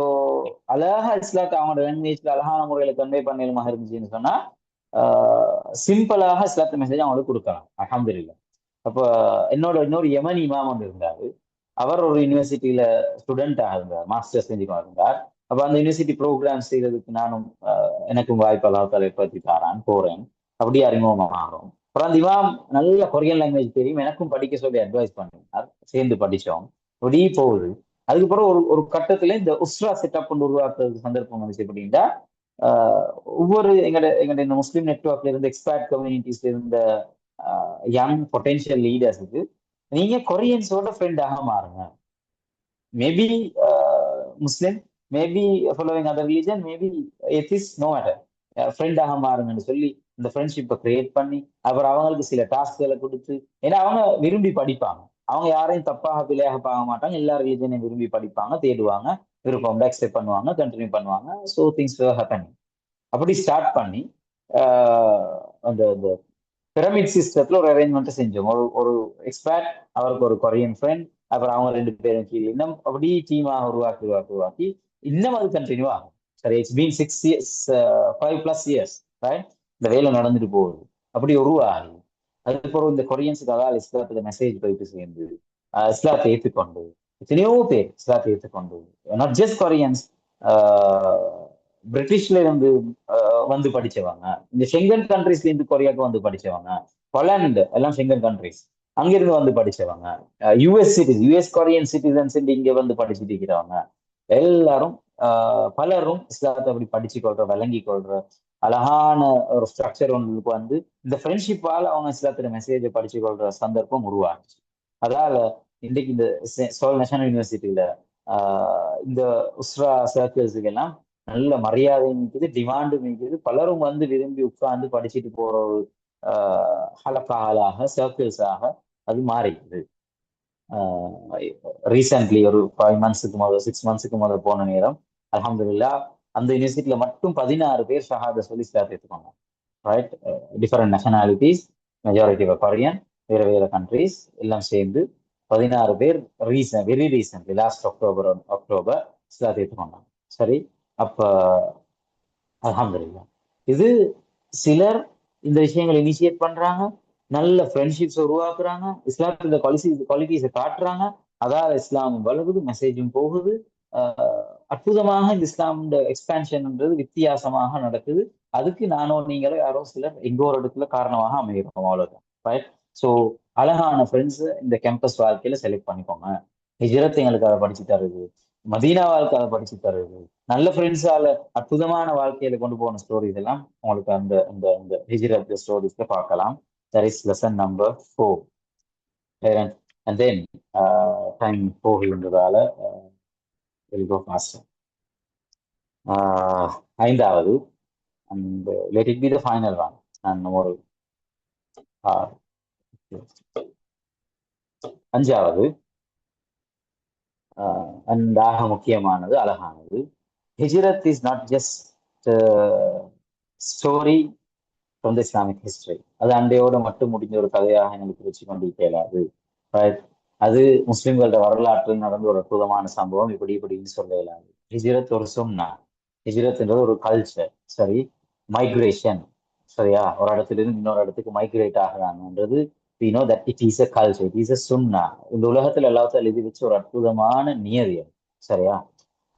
அழகா இஸ்லாத்தை அவங்களோட லாங்குவேஜ்ல அழகான முறையில கன்வே பண்ணலுமாக இருந்துச்சுன்னு சொன்னா சிம்பிளாக இஸ்லாத்து மெசேஜ் அவங்களுக்கு கொடுக்கலாம். அல்ஹம்துலில்லாஹ். அப்போ இன்னொரு யமன் இமாம் ஒன்று இருந்தாரு. அவர் ஒரு யூனிவர்சிட்டியில ஸ்டூடெண்டாக இருந்தார், மாஸ்டர்ஸ் செஞ்சுக்கொண்டு இருந்தார். அப்போ அந்த யூனிவர்சிட்டி ப்ரோக்ராம் செய்யறதுக்கு நானும் எனக்கும் வாய்ப்பு அல்லாஹ் ஏற்படுத்தி தாரான், போறேன். அப்படியே அறிமுகமாகும். அப்புறம் அந்த இமாம் நல்ல கொரியன் லாங்குவேஜ் தெரியும், எனக்கும் படிக்க சொல்லி அட்வைஸ் பண்ணினார். சேர்ந்து படிச்சோம். அப்படியே போகுது. அதுக்கப்புறம் ஒரு ஒரு கட்டத்துல இந்த உஸ்ரா செட்டப் கொண்டு உருவாக்குறதுக்கு சந்தர்ப்பம் வந்துச்சு. அப்படின்னா ஒவ்வொரு எங்கட இந்த முஸ்லீம் நெட்வொர்க்ல இருந்து எக்ஸ்பேர்ட் கம்யூனிட்டிஸ்ல இருந்த யங் பொட்டென்ஷியல் லீடர்ஸுக்கு நீங்க கொரியன்ஸோட ஃப்ரெண்டாக மாறுங்க. Maybe Muslim, maybe following other religion, maybe atheists, no matter, ஃப்ரெண்டாக மாறுங்கன்னு சொல்லி இந்த ஃப்ரெண்ட்ஷிப்பை கிரியேட் பண்ணி அப்புறம் அவங்களுக்கு சில டாஸ்க்களை கொடுத்து, ஏன்னா அவங்க விரும்பி படிப்பாங்க, அவங்க யாரையும் தப்பாக பிள்ளையாக பார்க்க மாட்டாங்க, எல்லா ரிலிஜனையும் விரும்பி படிப்பாங்க, தேடுவாங்க, விருப்பம் அக்செப்ட் பண்ணுவாங்க, கண்டினியூ பண்ணுவாங்க. So things happening. அப்படி ஸ்டார்ட் பண்ணி அந்த பிரமிட் சிஸ்டத்துல ஒரு அரேஞ்ச்மெண்ட் செஞ்சோம். ஒரு எக்ஸ்பர்ட், அவருக்கு ஒரு கொரியன் ஃப்ரெண்ட், அப்புறம் அவங்க 2 பேரும் கீழே இன்னும் அப்படி டீமாக உருவாக்கி இன்னும் அது கண்டினியூ ஆகும். சரி, it's been 6 years, 5+ years, right? இந்த வேலை நடந்துட்டு போகுது. அப்படி உருவாகி அதுக்கப்புறம் இந்த கொரியன்ஸுக்கு அதாவது இஸ்லாத்துல மெசேஜ் போயிட்டு சேர்ந்து இஸ்லாத்தை ஏற்றுக்கொண்டு எத்தனையோ பேர் இஸ்லாத்தை ஏற்றுக்கொண்டு, நாட் ஜஸ்ட் கொரியன்ஸ், பிரிட்டிஷ்ல இருந்து வந்து படிச்சவங்க, இந்த ஷெங்கன் கண்ட்ரீஸ்ல இருந்து கொரியாவுக்கு வந்து படிச்சவங்க, பொலாண்ட் எல்லாம் ஷெங்கன் கண்ட்ரீஸ், அங்கிருந்து வந்து படிச்சவங்க, யுஎஸ் கொரியன் சிட்டிசன்ஸ் இங்க வந்து படிச்சுட்டு இருக்கிறவங்க எல்லாரும், பலரும் இஸ்லாத்தை அப்படி படிச்சு கொள்ற, விளங்கி கொள்ற அழகான ஒரு ஸ்ட்ரக்சர் ஒன்றுக்கு வந்து இந்த ஃப்ரெண்ட்ஷிப்பால அவங்க இஸ்லாத்துல மெசேஜை படிச்சு கொள்ற சந்தர்ப்பம் உருவாச்சு. அதால இன்றைக்கு இந்த சோல் நேஷனல் யூனிவர்சிட்டியில இந்த உஸ்ரா சர்க்கிள்ஸுக்கு எல்லாம் நல்ல மரியாதை மிக்குது, டிமாண்டு மிக்குது. பலரும் வந்து விரும்பி உட்கார்ந்து படிச்சுட்டு போற ஒரு ஹலக்காலாக, சர்க்கிள்ஸாக அது மாறிக்குது. ரீசென்ட்லி ஒரு 5 மந்த்ஸுக்கு முதல், 6 மந்த்ஸுக்கு முதல் போன நேரம் அல்ஹம்துலில்லாஹ் அந்த யூனிவர்சிட்டியில மட்டும் 16 பேர் ஷஹாதா சொல்லி ஸ்டார்ட் எடுத்துக்கோங்க, right? Different nationalities, majority Korean, வேற வேற கண்ட்ரீஸ் எல்லாம் சேர்ந்து 16 பேர் very recently last October start எடுத்துக்கோங்க. சரி, அப்ப அல்ஹம்துலில்லாஹ் இது சிலர் இந்த விஷயங்களை இனிஷியேட் பண்றாங்க, நல்ல ஃப்ரெண்ட்ஷிப்ஸ் உருவாக்குறாங்க, இஸ்லாத்துல குவாலிட்டிஸை காட்டுறாங்க. அதாவது இஸ்லாம் வளருது, மெசேஜும் போகுது. அற்புதமாக இந்த இஸ்லாம் எக்ஸ்பேன்ஷன்ன்றது வித்தியாசமாக நடக்குது. அதுக்கு நானோ நீங்களோ யாரோ சிலர் எங்கோ ஒரு இடத்துல காரணமாக அமைகிறோம், அவ்வளவுதான், ரைட்? ஸோ அழகான ஃப்ரெண்ட்ஸ் இந்த கேம்பஸ் வாழ்க்கையில செலக்ட் பண்ணிக்கோங்க. ஹிஜ்ரத் எங்களுக்கு அதை படிச்சு தருது, மதீனா வாழ்க்கை அதை படிச்சு தருது, நல்ல ஃப்ரெண்ட்ஸால அற்புதமான வாழ்க்கையில கொண்டு போன ஸ்டோரிஸ் எல்லாம் உங்களுக்கு அந்த இந்த இந்த ஹிஜ்ரத் ஸ்டோரிஸ்ல பார்க்கலாம். That is lesson number 4. And then time போகின்றதால will go faster. 5வது, and let it be the final one. And ஒரு 5வது and ஆக முக்கியமானது, அழகானது, ஹிஜ்ரத் is not just story from the Islamic history. அது அண்டையோட மட்டும் முடிஞ்ச ஒரு கதையாக எங்களுக்கு வச்சு கொண்டு கேளாது, ரைட்? அது முஸ்லிம்களோட வரலாற்றில் நடந்த ஒரு அற்புதமான சம்பவம், இப்படின்னு சொல்ல இயலாது. ஹிஜ்ரத் ஒரு சுன்னா, ஹிஜ்ரத்ன்றது ஒரு கல்ச்சர், சரி, மைக்ரேஷன், சரியா? ஒரு இடத்துல இருந்து இன்னொரு இடத்துக்கு migrate ஆகிறாங்கன்றது we know that it is a culture, it is a sunnah. இந்த உலகத்துல எல்லாத்தையும் எழுதி வச்சு ஒரு அற்புதமான நியதி அது. சரியா?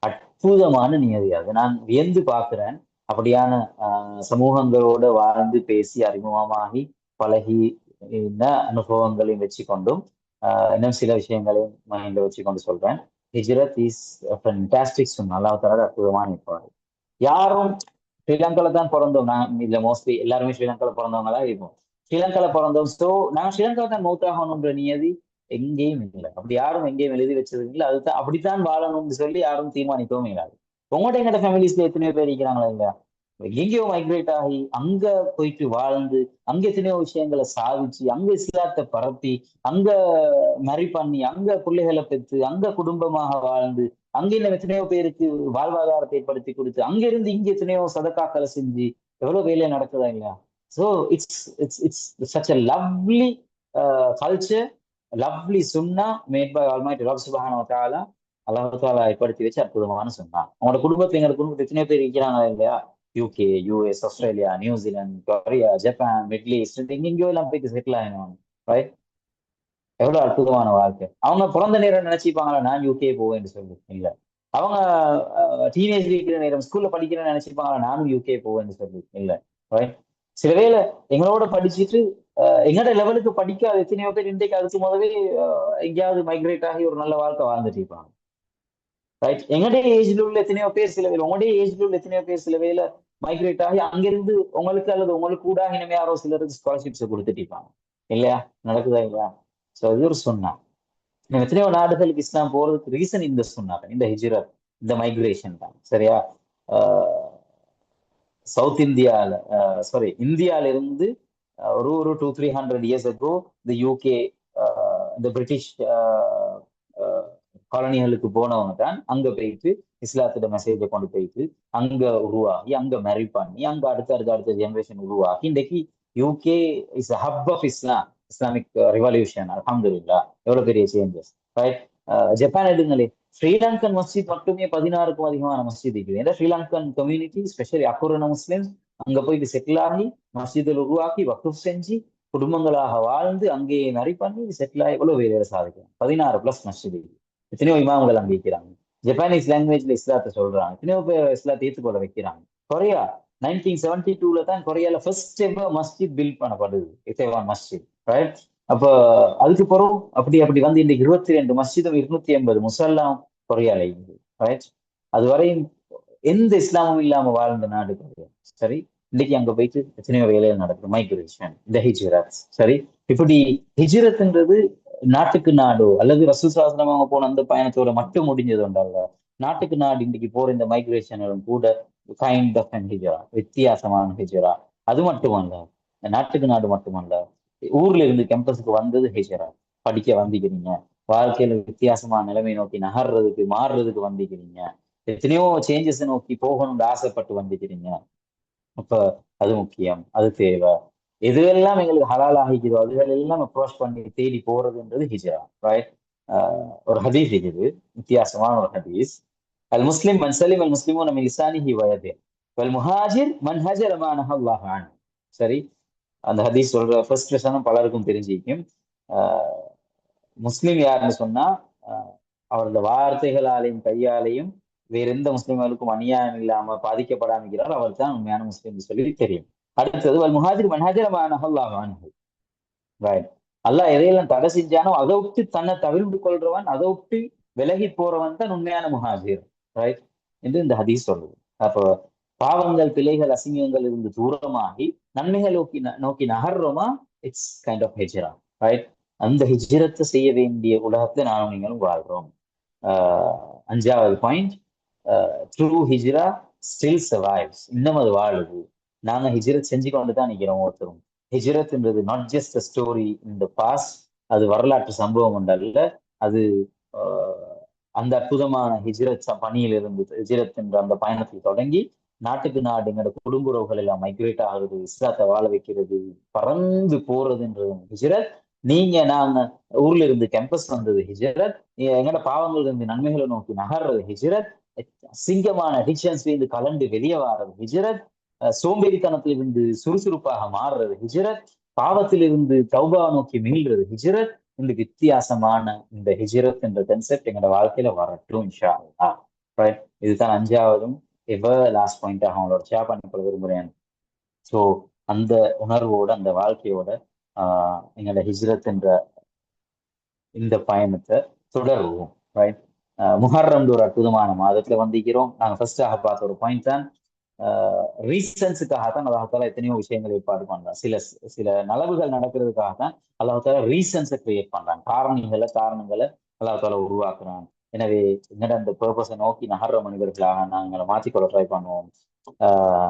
அற்புதமான நியதி அது. நான் வியந்து பார்க்கிறேன். அப்படியான சமூகங்களோட வாழ்ந்து பேசி அறிமுகமாகி பழகி அனுபவங்களையும் வச்சு கொண்டும் இன்னும் சில விஷயங்களையும் மைண்ட்ல வச்சு கொண்டு சொல்றேன். ஹிஜ்ரத் இஸ் ஃபண்டாஸ்டிக் சுன்னா. அல்லாஹ் தஆலா அற்புதமான ஏற்பாடு. யாரும் ஸ்ரீலங்கால தான் பிறந்தோம். நான் இல்ல மோஸ்ட்லி எல்லாருமே ஸ்ரீலங்கால பிறந்தவங்களா இருக்கும். ஸ்ரீலங்கால பிறந்தோம். ஸோ நாங்கள் ஸ்ரீலங்கால தான் மௌத்தாகணுன்ற நியதி எங்கேயும் இல்லை. அப்படி யாரும் எங்கேயும் எழுதி வச்சது இல்லை. அதுதான் அப்படித்தான் வாழணும்னு சொல்லி யாரும் தீர்மானிக்கவும் இல்லாது. உங்கள்கிட்ட எங்கட ஃபேமிலிஸ்ல எத்தனையோ பேர் இருக்கிறாங்களா இல்லையா? எங்கேயோ மைக்ரேட் ஆகி அங்க போயிட்டு வாழ்ந்து அங்க எத்தனையோ விஷயங்களை சாதிச்சு அங்க இஸ்லாத்தை பரப்பி அங்க மரி பண்ணி அங்க பிள்ளைகளை பெற்று அங்க குடும்பமாக வாழ்ந்து அங்க இன்னும் எத்தனையோ பேருக்கு வாழ்வாதாரத்தை ஏற்படுத்தி கொடுத்து அங்க இருந்து இங்க எத்தனையோ சதக்காக்களை செஞ்சு எவ்வளவு வேலையை நடக்குதா இல்லையா? So it's it's it's such a lovely culture, lovely சுன்னா மேட் பை ஆல்மைட்டி ரப் சுப்ஹானஹு வ தஆலா. அல்லாஹ் தஆலா ஏற்படுத்தி வச்சு அற்புதமான சுன்னா. உங்களோட குடும்பத்துல எங்க குடும்பத்துல எத்தனையோ பேர் இருக்கிறாங்க இல்லையா? UK, US, Australia, New Zealand, Korea, Japan, middle east எங்கெங்கயோ எல்லாம் போயிட்டு செட்டில் ஆகணும். ரைட்? எவ்வளவு அற்புதமான வாழ்க்கை. அவங்க பிறந்த நேரம் நினைச்சிருப்பாங்களா நான் யூகே போவேன்னு சொல்லி? இல்ல. அவங்க டீனேஜ் இருக்கிற நேரம் ஸ்கூல்ல படிக்கிறேன்னு நினைச்சிருப்பாங்களா நானும் யூகே போவேன்னு சொல்லி? இல்ல. ரைட்? சில வேளை எங்களோட படிச்சுட்டு எங்களோட லெவலுக்கு படிக்காத எத்தனையோ பேர் இன்றைக்கு அதுக்கு முதவே எங்கேயாவது மைக்ரேட் ஆகி ஒரு நல்ல வாழ்க்கை வாழ்ந்துட்டு இருப்பாங்க. ரைட்? எங்களுடைய ஏஜ்ல உள்ள எத்தனையோ பேர் சில வேலை, உங்களுடைய ஏஜ்ல உள்ள எத்தனையோ பேர் சில வேலை மைக்ரேட் ஆகி அங்கிருந்து உங்களுக்கு அல்லது உங்களுக்கு கூட இனிமே யாரோ சிலருக்கு ஸ்காலர்ஷிப்ஸ் கொடுத்துட்டு இருப்பாங்க இல்லையா? நடக்குதா இல்லையா? ஸோ இது ஒரு சுன்னா. எத்தனையோ நாடுகளுக்கு இஸ்லாம் போறதுக்கு ரீசன் இந்த சுன்னா தான், இந்த ஹிஜ்ரத், இந்த மைக்ரேஷன் தான். சரியா? சவுத் இந்தியால இந்தியால இருந்து ஒரு 200-300 years ago இந்த யூகே இந்த பிரிட்டிஷ் காலனிகளுக்கு போனவங்க தான் அங்க போயிட்டு இஸ்லாத்தோட மெசேஜை கொண்டு போயிட்டு அங்க உருவாகி அங்க மேரி பண்ணி அங்க அடுத்த ஜெனரேஷன் உருவாகி இன்றைக்கு UK is hub of Islamic revolution. அல்ஹம்துலில்லாஹ். எவ்வளவு பெரிய சேஞ்சஸ். ரைட்? ஜப்பான் எடுங்களே, ஸ்ரீலங்கன் மஸ்ஜித் மட்டுமே 16க்கும் அதிகமான மஸ்ஜித் இருக்குது. ஏன்னா Sri Lankan community specially Akurana Muslim அங்க போயிட்டு செட்டில் ஆகி மஸ்ஜிதில் உருவாக்கி வக்குஃப் செஞ்சு குடும்பங்களாக வாழ்ந்து அங்கேயே மேரி பண்ணி செட்டில் ஆகி எவ்வளவு வேலையை சாதிக்கலாம். 16+ மஸ்ஜித். எத்தனையோ இமாம்கள் அங்க இருக்கிறாங்க. ஜப்பானீஸ் லாங்குவேஜ்ல இஸ்லாத்தை சொல்றாங்க. எத்தனையோ பேர் இஸ்லாத்தை ஏற்றுக்கொள்ள வைக்கிறாங்க. கொரியா 1972 தான் கொரியால ஃபர்ஸ்ட் எவர் மஸ்ஜித் பில்ட் பண்ணப்படுது, இத்தேவான் மஸ்ஜித். ரைட்? அப்ப அதுக்கு பிறகு அப்படி வந்து இன்னைக்கு 22 மஸ்ஜிதும் 280 முசல்லாம் கொரியால இருந்து. ரைட்? அதுவரையும் எந்த இஸ்லாமும் இல்லாம வாழ்ந்த நாடு கொரியா. சரி? இன்னைக்கு அங்க போயிட்டு எத்தனையோ வேலைகள் நடக்குது. மைக்ரேஷன், இந்த ஹிஜ்ரத். சரி? இப்படி ஹிஜ்ரத்ன்றது நாட்டுக்கு நாடோ அல்லது ரசூல் ஸல்லல்லாஹு அலைஹி வஸல்லம் போன அந்த பயணத்தோட மட்டும் முடிஞ்சது உண்டல்ல. நாட்டுக்கு நாடு இன்னைக்கு போற இந்த மைக்ரேஷனும் கூட கைண்ட் ஆஃப் ஹிஜ்ரா, வித்தியாசமான ஹிஜ்ரா. அது மட்டுமல்ல, நாட்டுக்கு நாடு மட்டுமல்ல, ஊர்ல இருந்து கேம்பஸுக்கு வந்தது ஹிஜ்ரா. படிக்க வந்திக்கிறீங்க, வாழ்க்கையில வித்தியாசமான நிலைமை நோக்கி நகர்றதுக்கு மாறுறதுக்கு வந்திக்கிறீங்க, எத்தனையோ சேஞ்சஸ் நோக்கி போகணும்னு ஆசைப்பட்டு வந்திக்கிறீங்க. அப்ப அது முக்கியம், அது தேவை. எதுவெல்லாம் எங்களுக்கு ஹலால் ஆகிக்குதோ அதுகள் எல்லாம் அப்ரோச் பண்ணி தேடி போறதுன்றது ஹிஜ்ரா. ரைட்? ஒரு ஹதீஸ் இருக்குது, வித்தியாசமான ஒரு ஹதீஸ். அல் முஸ்லிம் மன் சலிம் அல் முஸ்லிமூன மின் லிசானிஹி வ யதிஹி வல் முஹாஜிர் மன் ஹஜர மா நஹல்லாஹு அன்ஹு. சரி? அந்த ஹதீஸ் சொல்ற ஃபர்ஸ்ட் வசனம் பலருக்கும் தெரிஞ்சிருக்கும். முஸ்லிம் யாருன்னு சொன்னா அவரோட வார்த்தைகளாலையும் கையாலையும் வேற எந்த முஸ்லிம்களுக்கும் அநியாயம் இல்லாம பாதிக்கப்படாம இருக்கிறார், அவர் தான் உண்மையான முஸ்லிம் சொல்லி தெரியும். அடுத்தது வல் முஹாஜிர் மன் ஹஜர மா நஹல்லாஹு அன்ஹு. ரைட்? அல்லாஹ் எதையெல்லாம் தடை செஞ்சானோ அதை விட்டு தன்னை தவிர்த்து கொள்றவன், அதை விட்டு விலகி போறவன் தான் உண்மையான முஹாஜிர். ரைட்? என்று இந்த ஹதீஸ் சொல்லுது. அப்போ பாவங்கள், பிழைகள், அசிங்கங்கள் இருந்து தூரமாகி நன்மைகள் நோக்கி நகர்றோமா, it's kind of hijra. Right? அந்த ஹிஜ்ரத்தை செய்ய வேண்டிய உலகத்துல நானும் நீங்களும் வாழ்றோம். 5வது point, true hijra still survives. இன்னும் அது வாழுது. நாங்க ஹிஜ்ரத் செஞ்சு கொண்டு தான் நிக்கிறோம் ஒருத்தரும். ஹிஜ்ரத்ன்றது not just a story in the past. அது வரலாற்று சம்பவம் ஒன்றல்ல. அது அந்த அற்புதமான ஹிஜ்ரத் பணியிலிருந்து, ஹிஜ்ரத் என்ற அந்த பயணத்தில் தொடங்கி நாட்டுக்கு நாடு எங்களோட குடும்ப உறவுகள் எல்லாம் மைக்ரேட் ஆகுறது, இஸ்லாத்தை வாழ வைக்கிறது, பறந்து போறதுன்றது ஹிஜ்ரத். நீங்க நாங்க ஊர்ல இருந்து கேம்பஸ் வந்தது ஹிஜ்ரத். எங்களோட பாவங்கள் இருந்து நன்மைகளை நோக்கி நகர்றது ஹிஜ்ரத். சிங்கமான அடிக்ஷன்ஸ்ல இருந்து கலந்து வெளியே வாடுறது ஹிஜ்ரத். சோம்பேறித்தனத்திலிருந்து சுறுசுறுப்பாக மாறுறது ஹிஜ்ரத். பாவத்திலிருந்து தௌபா நோக்கி மீள்றது ஹிஜ்ரத். இந்த வித்தியாசமான இந்த ஹிஜ்ரத் என்ற கன்செப்ட் எங்களோட வாழ்க்கையில வரட்டும் இன்ஷா அல்லாஹ். ரைட், இதுதான் 5ஆவதும் லாஸ்ட் பாயிண்டாக அவங்களோட ஷேர் பண்ணிக்கொள்ள விரும்புகிறேன். ஸோ அந்த உணர்வோட அந்த வாழ்க்கையோட எங்களோட ஹிஜ்ரத் என்ற இந்த பயணத்தை தொடருவோம். ரைட், முஹர்ரம் ஒரு அற்புதமான மாதத்துல வந்திருக்கிறோம். நாங்க ஃபர்ஸ்டாக பார்த்த ஒரு பாயிண்ட் தான் ரீசன்ஸுக்காக தான் அல்லாஹால எத்தனையோ விஷயங்கள் ஏற்பாடு பண்றான். சில சில நலவுகள் நடக்கிறதுக்காக தான் அல்லாஹால ரீசன்ஸை கிரியேட் பண்றான். காரணங்களை அல்லாஹால உருவாக்குறான். எனவே எங்கட அந்த பர்பஸை நோக்கி நகர்ற மனிதர்களாக நாங்களை மாற்றிக்கொள்ள ட்ரை பண்ணுவோம்.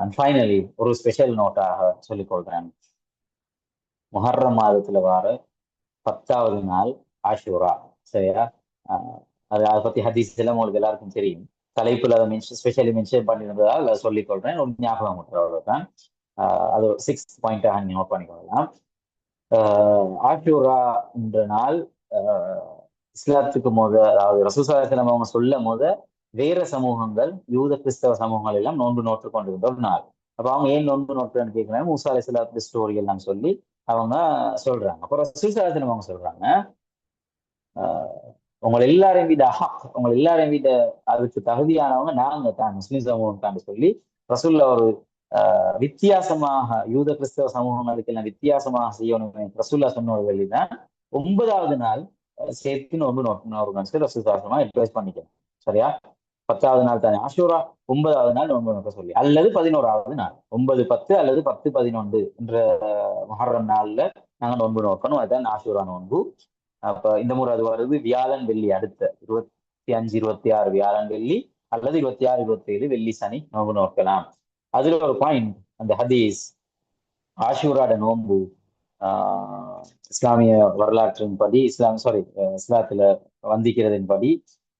அண்ட் ஃபைனலி ஒரு ஸ்பெஷல் நோட்டாக சொல்லிக்கொள்றேன். முஹர்ரம் மாதத்துல வர 10வது நாள் ஆஷூரா. சரியா? அதை பத்தி ஹதீஸ் எல்லாம் உங்களுக்கு எல்லாருக்கும் தெரியும். தலைப்புல அதை ஸ்பெஷலி மென்ஷன் பண்ணியிருந்ததால் அதை சொல்லிக்கொள்றேன். ஒரு ஞாபகம் தான். அது 6th பாயிண்டாக நோட் பண்ணிக்கொள்ளலாம். ஆஷூரா என்ற நாள் இஸ்லாத்துக்கு அதாவது ரசூல் ஸல்லல்லாஹு அலைஹி வஸல்லம் அவங்க சொல்லும் போது வேற சமூகங்கள் யூத கிறிஸ்தவ சமூகங்கள் எல்லாம் நோன்பு நோட்டு கொண்டிருந்த ஒரு நாள். அப்ப அவங்க ஏன் நோன்பு நோட்டுன்னு கேட்கிறாங்க. மூசா அலைஹிஸ்ஸலாத்து ஸ்டோரி எல்லாம் சொல்லி அவங்க சொல்றாங்க. அப்புறம் ரசூல் ஸல்லல்லாஹு அலைஹி வஸல்லம் அவங்க சொல்றாங்க, உங்களை எல்லாரையும் விட அதுக்கு தகுதியானவங்க நாங்க தான், முஸ்லிம் சமூகம் தான் சொல்லி ரசூல்லா ஒரு வித்தியாசமாக யூத கிறிஸ்தவ சமூகங்களுக்கு எல்லாம் வித்தியாசமாக செய்யணும் ரசூல்லா சொன்ன ஒரு வழிதான் 9வது நாள் சேர்த்து நோன்பு நோட்டு ரசூல்லா அட்வைஸ் பண்ணிக்கணும். சரியா? 10வது நாள் தானே ஆஷூரா, 9வது நாள் நோன்பு நோக்க சொல்லி, அல்லது 11வது நாள் 9-10 அல்லது 10-11 என்ற முஹர்ரம் நாள்ல நாங்க நோன்பு நோக்கணும். அதுதான் ஆஷூரா நோன்பு. அப்ப இந்த முறை அது வருது வியாழன் வெள்ளி, அடுத்த 25-26 வியாழன் வெள்ளி அல்லது 26-27 வெள்ளி சனி நோன்பு நோக்கலாம். அதுல ஒரு பாயிண்ட், அந்த ஹதீஸ் ஆஷூராட நோன்பு இஸ்லாமிய வரலாற்றின்படி இஸ்லாத்துல வந்திக்கிறதின்படி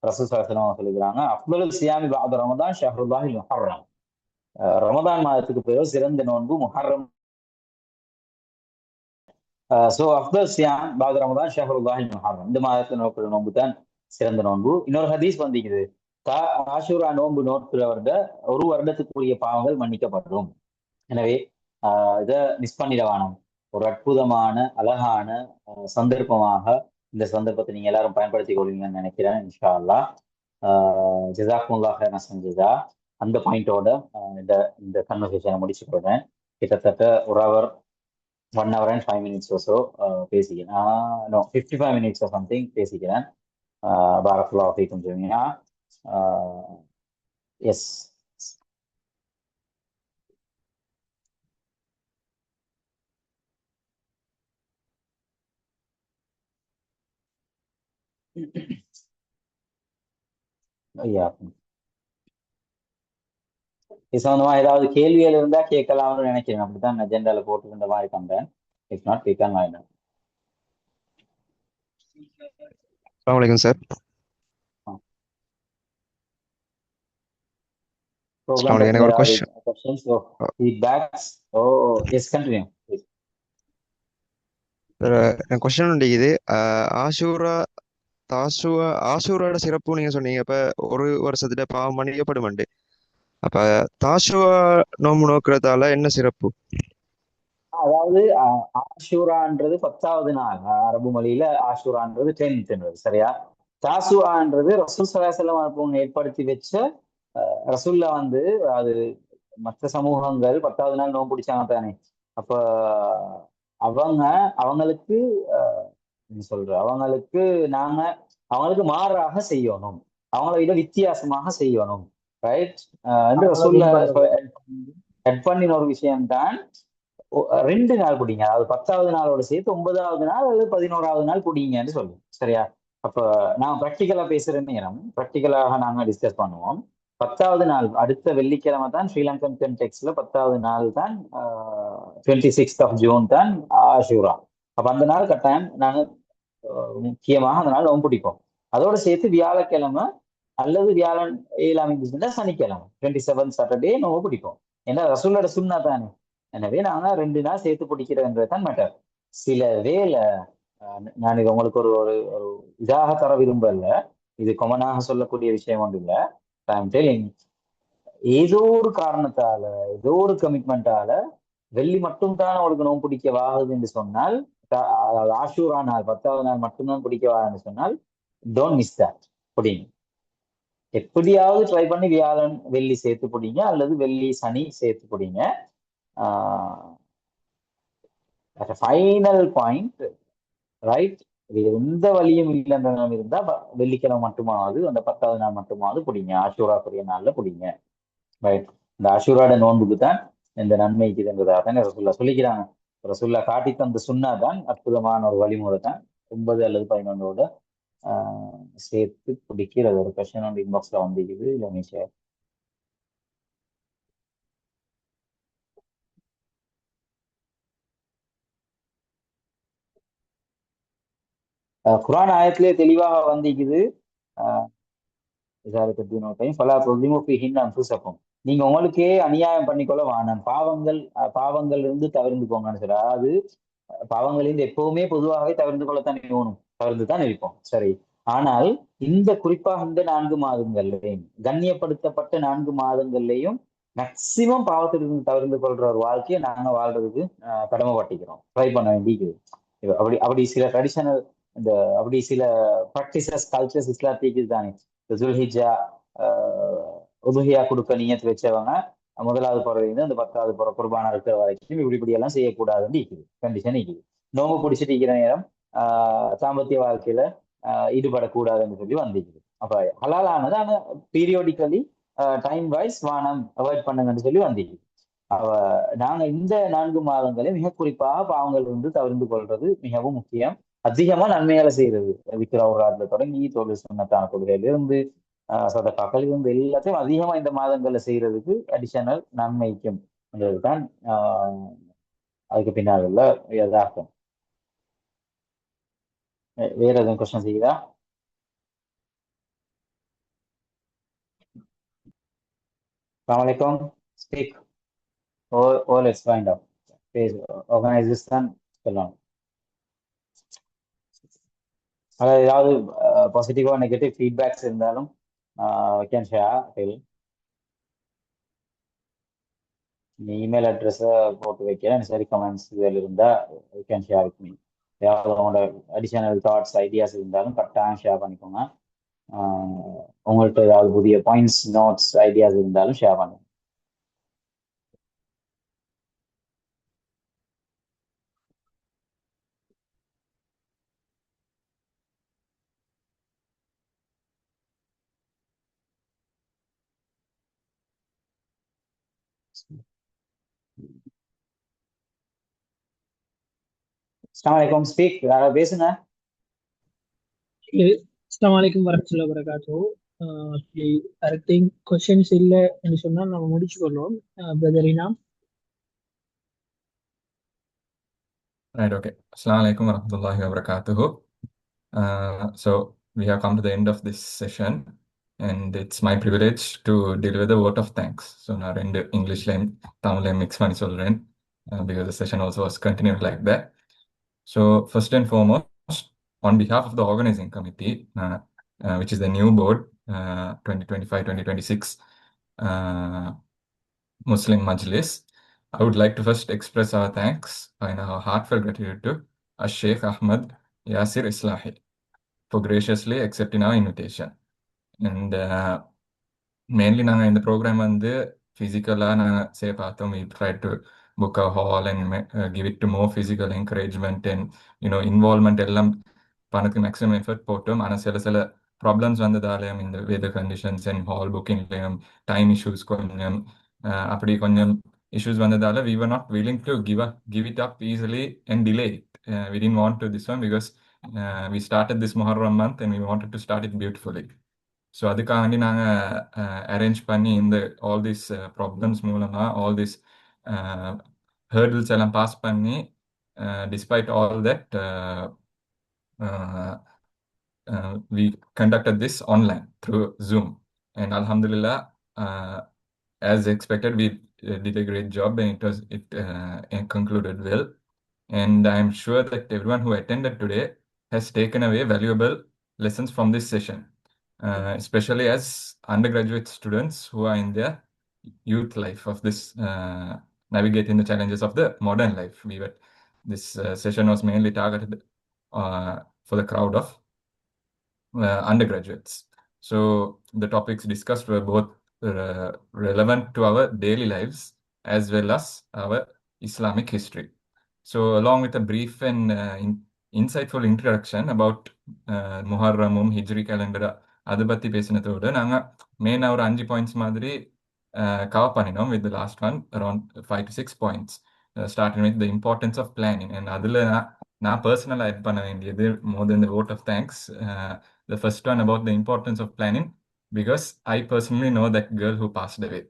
ரசூல் ஸல்லல்லாஹு அலைஹி வஸல்லம் சொல்லுகிறாங்க, அஃதலுல் சியாமி பஅத ரமதான் ஷஹ்ருல்லாஹில் முஹர்ரம். ரமதான் மாதத்துக்கு பிறகு சிறந்த நோன்பு முஹர்ரம். சோ அஃதல் சியாம் பஅத ரமதான் ஷஹ்ருல்லாஹில் முஹர்ரம். இந்த மாதத்துல நோக்கிற நோன்பு தான் சிறந்த நோன்பு. இன்னொரு ஹதீஸ் வந்திக்குது, ஆஷூரா நோன்பு நோக்கிறவர்கிட்ட ஒரு வருடத்துக்குரிய பாவங்கள் மன்னிக்கப்படும். எனவே இதை மிஸ் பண்ணிட வேணாம். ஒரு அற்புதமான அழகான சந்தர்ப்பமாக இந்த சந்தர்ப்பத்தை நீங்க எல்லாரும் பயன்படுத்திக் கொள்வீங்கன்னு நினைக்கிறேன் இன்ஷா அல்லாஹ். ஜஸாக்குமுல்லாஹ் ஹைரன் ஜஸா. அந்த பாயிண்டோட இந்த கன்வர்சேஷனை முடிச்சுக்கிறேன். கிட்டத்தட்ட 1 hour and 5 minutes or so பேசிக்கிறேன். 55 minutes or something பேசிக்கிறேன். பாரக்கல்லாஹு ஃபீக்கும் ஜமீஆ. எஸ், ஐயா இது சம்பந்தமா ஏதாவது கேள்விகள் இருந்தா கேட்கலாம்னு நினைக்கிறேன். அப்படித்தான் அஜெண்டால போட்டுக்கின்ற மாதிரி கண்டேன். இஃப் நாட் கேட்கலாம் வேண்டாம். அஸ்ஸலாமு அலைக்கும் சார். எனக்கு ஒரு questions or feedbacks? Yes, continue please. N question இருக்குது, ஆஷூராட சிறப்பு நீங்க சொன்னீங்க. இப்ப ஒரு வருஷத்துல பாவம் மன்னிக்கப்படும். அப்ப தாஷுவா நோம்பு நோக்கிறதால என்ன சிறப்பு? அதாவது ஆஷூரான்றது 10வது நாள். அரபு மொழியில ஆஷூரான்றது 10th. சரியா? தாசுவான்றது ரசூல் ஸல்லல்லாஹு அலைஹி வஸல்லம் ஏற்படுத்தி வச்ச, ரசூல்லா அது மற்ற சமூகங்கள் 10வது நாள் நோம்பு பிடிச்சாங்க தானே. அப்ப அவங்களுக்கு அவங்களுக்கு மாறாக செய்யணும், அவங்கள விட வித்தியாசமாக செய்யணும். ரைட்? ரசூல்லா ஹெட் பண்ணின ஒரு விஷயம் தான் 2 நாள் பிடிங்க. அதாவது 10வது நாளோட சேர்த்து 9வது நாள் அல்லது 11வது நாள் பிடிங்கன்னு சொல்லுவோம். சரியா? அப்ப நான் பிராக்டிக்கலா பேசுற நேரம் பிராக்டிக்கலாக நாங்க டிஸ்கஸ் பண்ணுவோம். 10வது நாள் அடுத்த வெள்ளிக்கிழமை தான் ஸ்ரீலங்கன் கன்டெக்ஸ்ட்ல 10வது நாள் தான் 26th ஜூன் தான் ஆஷூரா. அப்ப அந்த நாள் கட்டாயம் நாங்க முக்கியமாக அந்த நாள் நோம்பு பிடிப்போம். அதோட சேர்த்து வியாழக்கிழமை அல்லது வியாழன் 7ஆம் தேதி சனிக்கிழமை 27th சாட்டர்டே நோம்பு பிடிப்போம். ஏன்னா ரசூலோட சுன்னா தானே. எனவே நாங்க 2 நாள் சேர்த்து பிடிக்கிறதுன்றதுதான் மேட்டர். சில வேலை நான் இது உங்களுக்கு ஒரு ஒரு இதாக தர விரும்பல, இது கொமனாக சொல்லக்கூடிய விஷயம் ஒன்று இல்லை. ஏதோ ஒரு காரணத்தால ஏதோ ஒரு கமிட்மெண்டால வெள்ளி மட்டும் தான் அவருக்கு நோன்பு பிடிக்க வாகுது என்று சொன்னால், ஆஷூரா நாள் 10வது நாள் மட்டும்தான் பிடிக்க வாகுதுன்னு சொன்னால், டோன்ட் மிஸ் தட் பிடிங்க. எப்படியாவது ட்ரை பண்ணி வியாழன் வெள்ளி சேர்த்து பிடிங்க, அல்லது வெள்ளி சனி சேர்த்து பிடிங்க. ஃபைனல் பாயிண்ட், ரைட், எந்த வழியும் இல்லைன்ற நாள் இருந்தா வெள்ளிக்கிழமை மட்டுமாவது அந்த 10வது நாள் மட்டுமாவது பிடிங்க, ஆஷூராக்குரிய நாள்ல பிடிங்க. ரைட், இந்த ஆஷூராட நோன்புக்கு தான் இந்த நன்மை இருக்குதுன்றதாக தான் ரசூல்லா சொல்லிக்கிறாங்க. ரசூல்லா காட்டி தந்த சுன்னா தான் அற்புதமான ஒரு வழிமுறை தான். 9 அல்லது 11ஓட சேர்த்து பிடிக்கிறது. ஒரு கொஸ்டின் வந்து இன்பாக்ஸ்ல வந்துக்குது, இல்லை ஷேர். குர்ஆன் ஆயத்திலே தெளிவாக வந்திக்குது, நீங்க உங்களுக்கே அநியாயம் பண்ணிக்கொள்ள வானம், பாவங்கள் இருந்து தவிர்ந்துக்கோங்கன்னு சொல்ல. அதாவது பாவங்களிலிருந்து எப்பவுமே பொதுவாகவே தவிர்த்து கொள்ளத்தான் வேணும், தவிர்த்து தான் இருப்போம், சரி. ஆனால் இந்த குறிப்பாக இந்த 4 மாதங்கள்லையும், கண்ணியப்படுத்தப்பட்ட 4 மாதங்கள்லையும் மேக்சிமம் பாவத்திலிருந்து தவிர்த்து கொள்ற ஒரு வாழ்க்கையை நாங்க வாழ்றதுக்கு கடமைப்பட்டிக்கிறோம், ட்ரை பண்ண வேண்டியது. அப்படி அப்படி சில ட்ரெடிஷனல் இந்த அப்படி சில ப்ராக்டிசஸ் கல்ச்சர்ஸ் இஸ்லாத்துக்கு தானே. ஜுல்ஹிஜா உதுஹியா கொடுக்க நியத்து வச்சவங்க 1வது பிறவிலிருந்து அந்த 10வது பிற குர்பானா இருக்கிற வரைக்கும் இப்படி எல்லாம் செய்யக்கூடாதுன்னு இருக்குது, கண்டிஷன் இருக்குது. நோம்பு பிடிச்சிட்டு இருக்கிற நேரம் சாம்பத்திய வாழ்க்கையில ஈடுபடக்கூடாதுன்னு சொல்லி வந்திருக்குது. அப்ப ஹலாலானது, ஆனா பீரியோடிக்கலி டைம் வைஸ் வானம் அவாய்ட் பண்ணுங்கன்னு சொல்லி வந்திருக்குது. நாங்க இந்த 4 மாதங்களை மிக குறிப்பாக பாவங்கள் இருந்து தவிர்த்து கொள்றது மிகவும் முக்கியம். அதிகமா நன்மையால செய்யறது, விக்கிரவுராட்ல தொடங்கி தொழில் சுண்ணத்தான தொழுகையிலிருந்து சதக்காக்கள் இருந்து எல்லாத்தையும் அதிகமா இந்த மாதங்கள்ல செய்யறதுக்கு அடிஷனல் நன்மைக்கும் தான் அதுக்கு பின்னால் உள்ள யதார்த்தம். வேற எதுவும் கொஸ்டின் செய்யுதா? அஸ்ஸலாமு அலைக்கும். Speak or let's find out. Organize this தான் சொல்லணும். அதாவது ஏதாவது பாசிட்டிவா நெகட்டிவ் ஃபீட்பேக்ஸ் இருந்தாலும் கேன் ஷேர். நீ இமெயில் அட்ரஸை போட்டு வைக்கிறேன், சரி, கமெண்ட்ஸ் இதில் இருந்தால் you can share with me. ஏதாவது உங்களோட அடிஷனல் தாட்ஸ் ஐடியாஸ் இருந்தாலும் கரெக்டாக ஷேர் பண்ணிக்கோங்க. உங்கள்கிட்ட ஏதாவது புதிய பாயிண்ட்ஸ் நோட்ஸ் ஐடியாஸ் இருந்தாலும் ஷேர் பண்ணுங்க. அஸ்ஸலாமு அலைக்கும். ஸ்பீக், யாராவது பேசுங்க. அஸ்ஸலாமு அலைக்கும் வரஹ்மத்துல்லாஹி வபரகாத்துஹு. ஐ திங்க் கொஸ்டின்ஸ் இல்லை என்று சொன்னால் நம்ம முடிச்சுக்கொள்வோம். Brother Inam. Right, okay. Assalamu alaikum warahmatullahi wabarakatuh. So we have come to the end of this session, and it's my privilege to deliver the vote of thanks. So now in English line, Tamil line mix பண்ணி சொல்றேன், because the session also was continued like that. So first and foremost, on behalf of the organizing committee, which is the new board, 2025-2026 Muslim Majlis, I would like to first express our thanks and our heartfelt gratitude to Sheikh Ahmad Yasir Islahi for graciously accepting our invitation. And mainly நாங்கள் இந்த program வந்து ஃபிசிக்கலாக நாங்கள் செய்ய பார்த்தோம். We tried to book a hall and give it to more physical encouragement and involvement எல்லாம் பண்ணதுக்கு maximum effort போட்டோம். ஆனால் சில ப்ராப்ளம்ஸ் வந்ததாலையும் இந்த வெதர் கண்டிஷன்ஸ் அண்ட் ஹால் புக்கிங்லையும் டைம் இஷ்யூஸ் கொஞ்சம் அப்படி கொஞ்சம் issues வந்ததால we were not willing to give it up easily and delay it. We didn't want to this one because we started this Muharram month and we wanted to start it beautifully. So அதுக்காண்டி நாங்கள் arrange பண்ணி இந்த all these problems மூலமா all these hurdles எல்லாம் pass பண்ணி despite all that we conducted this online through Zoom, and alhamdulillah, as expected, we did a great job and it concluded well. And I'm sure that everyone who attended today has taken away valuable lessons from this session, especially as undergraduate students who are in their youth life of this navigating the challenges of the modern life. This session was mainly targeted for the crowd of undergraduates. So the topics discussed were both relevant to our daily lives as well as our Islamic history. So along with a brief and insightful introduction about முஹர்ரமும் ஹிஜ்ரி calendar அதை பற்றி பேசினதோடு நாங்கள் மெயினாக ஒரு 5 points மாதிரி cover பண்ணினோம். with the last one around 5 to 6 points, starting with the importance of planning. And அதில் நான் பர்சனலாக ஆட் பண்ண வேண்டியது more than the vote of thanks, the first one about the importance of planning, because I personally know that girl who passed away.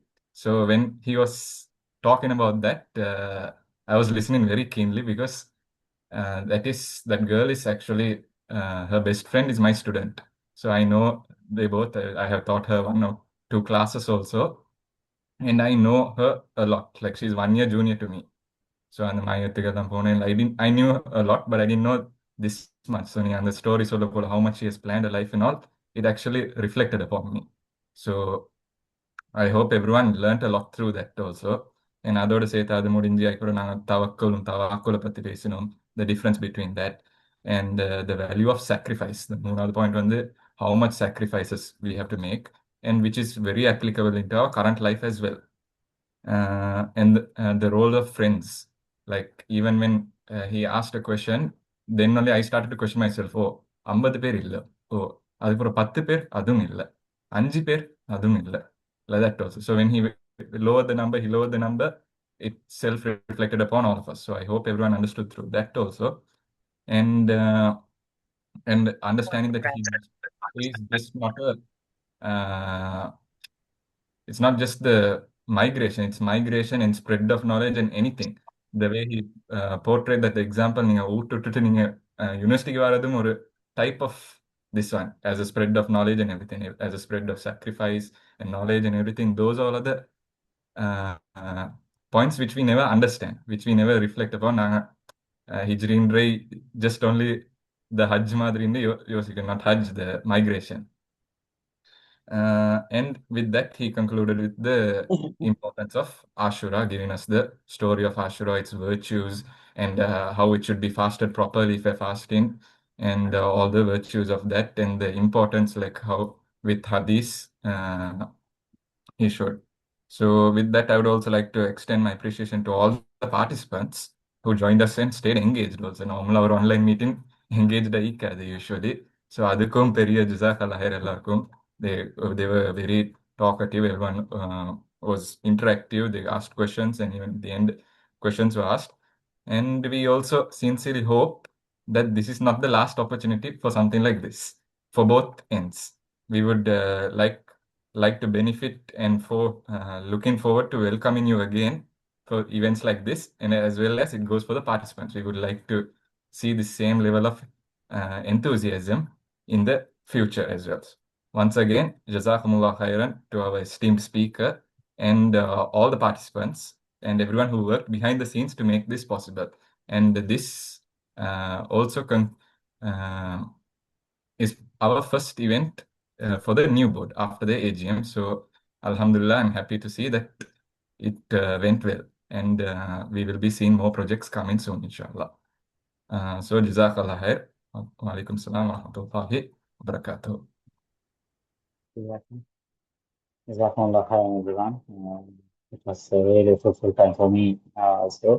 So when he was talking about that, I was listening very keenly, because that girl is actually her best friend is my student. So I know they both, I have taught her 1 or 2 classes also, and I know her a lot. Like, she's 1 year junior to me. So அந்த மையத்துக்கு தான் போனேன். I knew a lot, but I didn't know this much. So நீ அந்த story சொல்ல போல how much she has planned her life and all, it actually reflected upon me. So I hope everyone learned a lot through that also. And அதோட சேர்த்து அது முடிஞ்சு அதுக்கப்புறம் நாங்கள் தவக்குலை பற்றி பேசினோம், the difference between that and the value of sacrifice. The 3rd point வந்து how much sacrifices we have to make, and which is very applicable into our current life as well. And the role of friends. Like, even when he asked a question, then only I started to question myself. Oh, 50 பேர் இல்லை, ஓ அதுக்கப்புறம் 10 பேர் அதுவும் இல்லை, 5 பேர் அதுவும் இல்லை, like that also. So when he lowered the number, it self-reflected upon all of us. So I hope everyone understood through that also. And understanding that he is just not it's not just the migration, it's migration and spread of knowledge and anything. The way he portrayed that example, நீங்க விட்டுட்டு நீங்க யூனிவர்சிட்டிக்கு வரதும் ஒரு type of this one, as a spread of knowledge and everything, as a spread of sacrifice and knowledge and everything. Those all are the points which we never understand, which we never reflect upon. நாங்க ஹிஜ்ரின்றை just only the Hajj மாதிரி யோசிக்கணும், not Hajj, the migration. And with that, he concluded with the importance of Ashura, giving us the story of Ashura, its virtues, and how it should be fasted properly if we're fasting, and all the virtues of that, and the importance, like how with Hadith he should. So with that, I would also like to extend my appreciation to all the participants who joined us and stayed engaged also. Normal our online meeting engaged usually. So அதுக்கும் பெரிய ஜஸாக்கல்லாஹ் எல்லாருக்கும். They were very talkative. Everyone was interactive. They asked questions, and even at the end, questions were asked. And we also sincerely hope that this is not the last opportunity for something like this for both ends. We would like to benefit and for looking forward to welcoming you again for events like this, and as well as it goes for the participants. We would like to see the same level of enthusiasm in the future as well. Once again, Jazakumullah khairan to our esteemed speaker and all the participants and everyone who worked behind the scenes to make this possible. And this also is our first event for the new board after the AGM. So Alhamdulillah, I'm happy to see that it went well, and we will be seeing more projects coming soon, inshallah. So Jazakallah khair. Wa alaikum salam wa rahmatullahi wa barakatuh. Jazakumullah khairan, everyone. It was a really fruitful time for me also.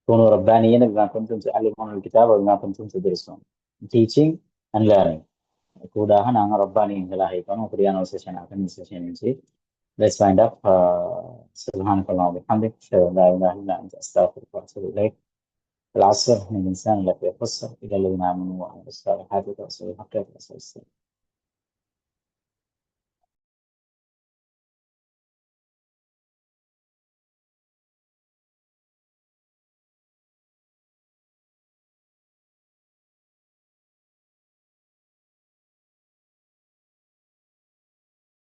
كونوا ربانيين بما كنتم تعلمون الكتاب وبما كنتم تدرسون. Teaching and learning. Kudahan ang rabbani ngalahi kono Korean session akan session ini. Let's wind up. Subhanakallah wa bihamdik, la ilaha illa anta, astaghfiruka wa atubu ilaik. العصر من الإنسان الذي يقصر إلى الذين آمنوا وعملوا الصالحات وتواصوا بالحق وتواصوا بالصبر.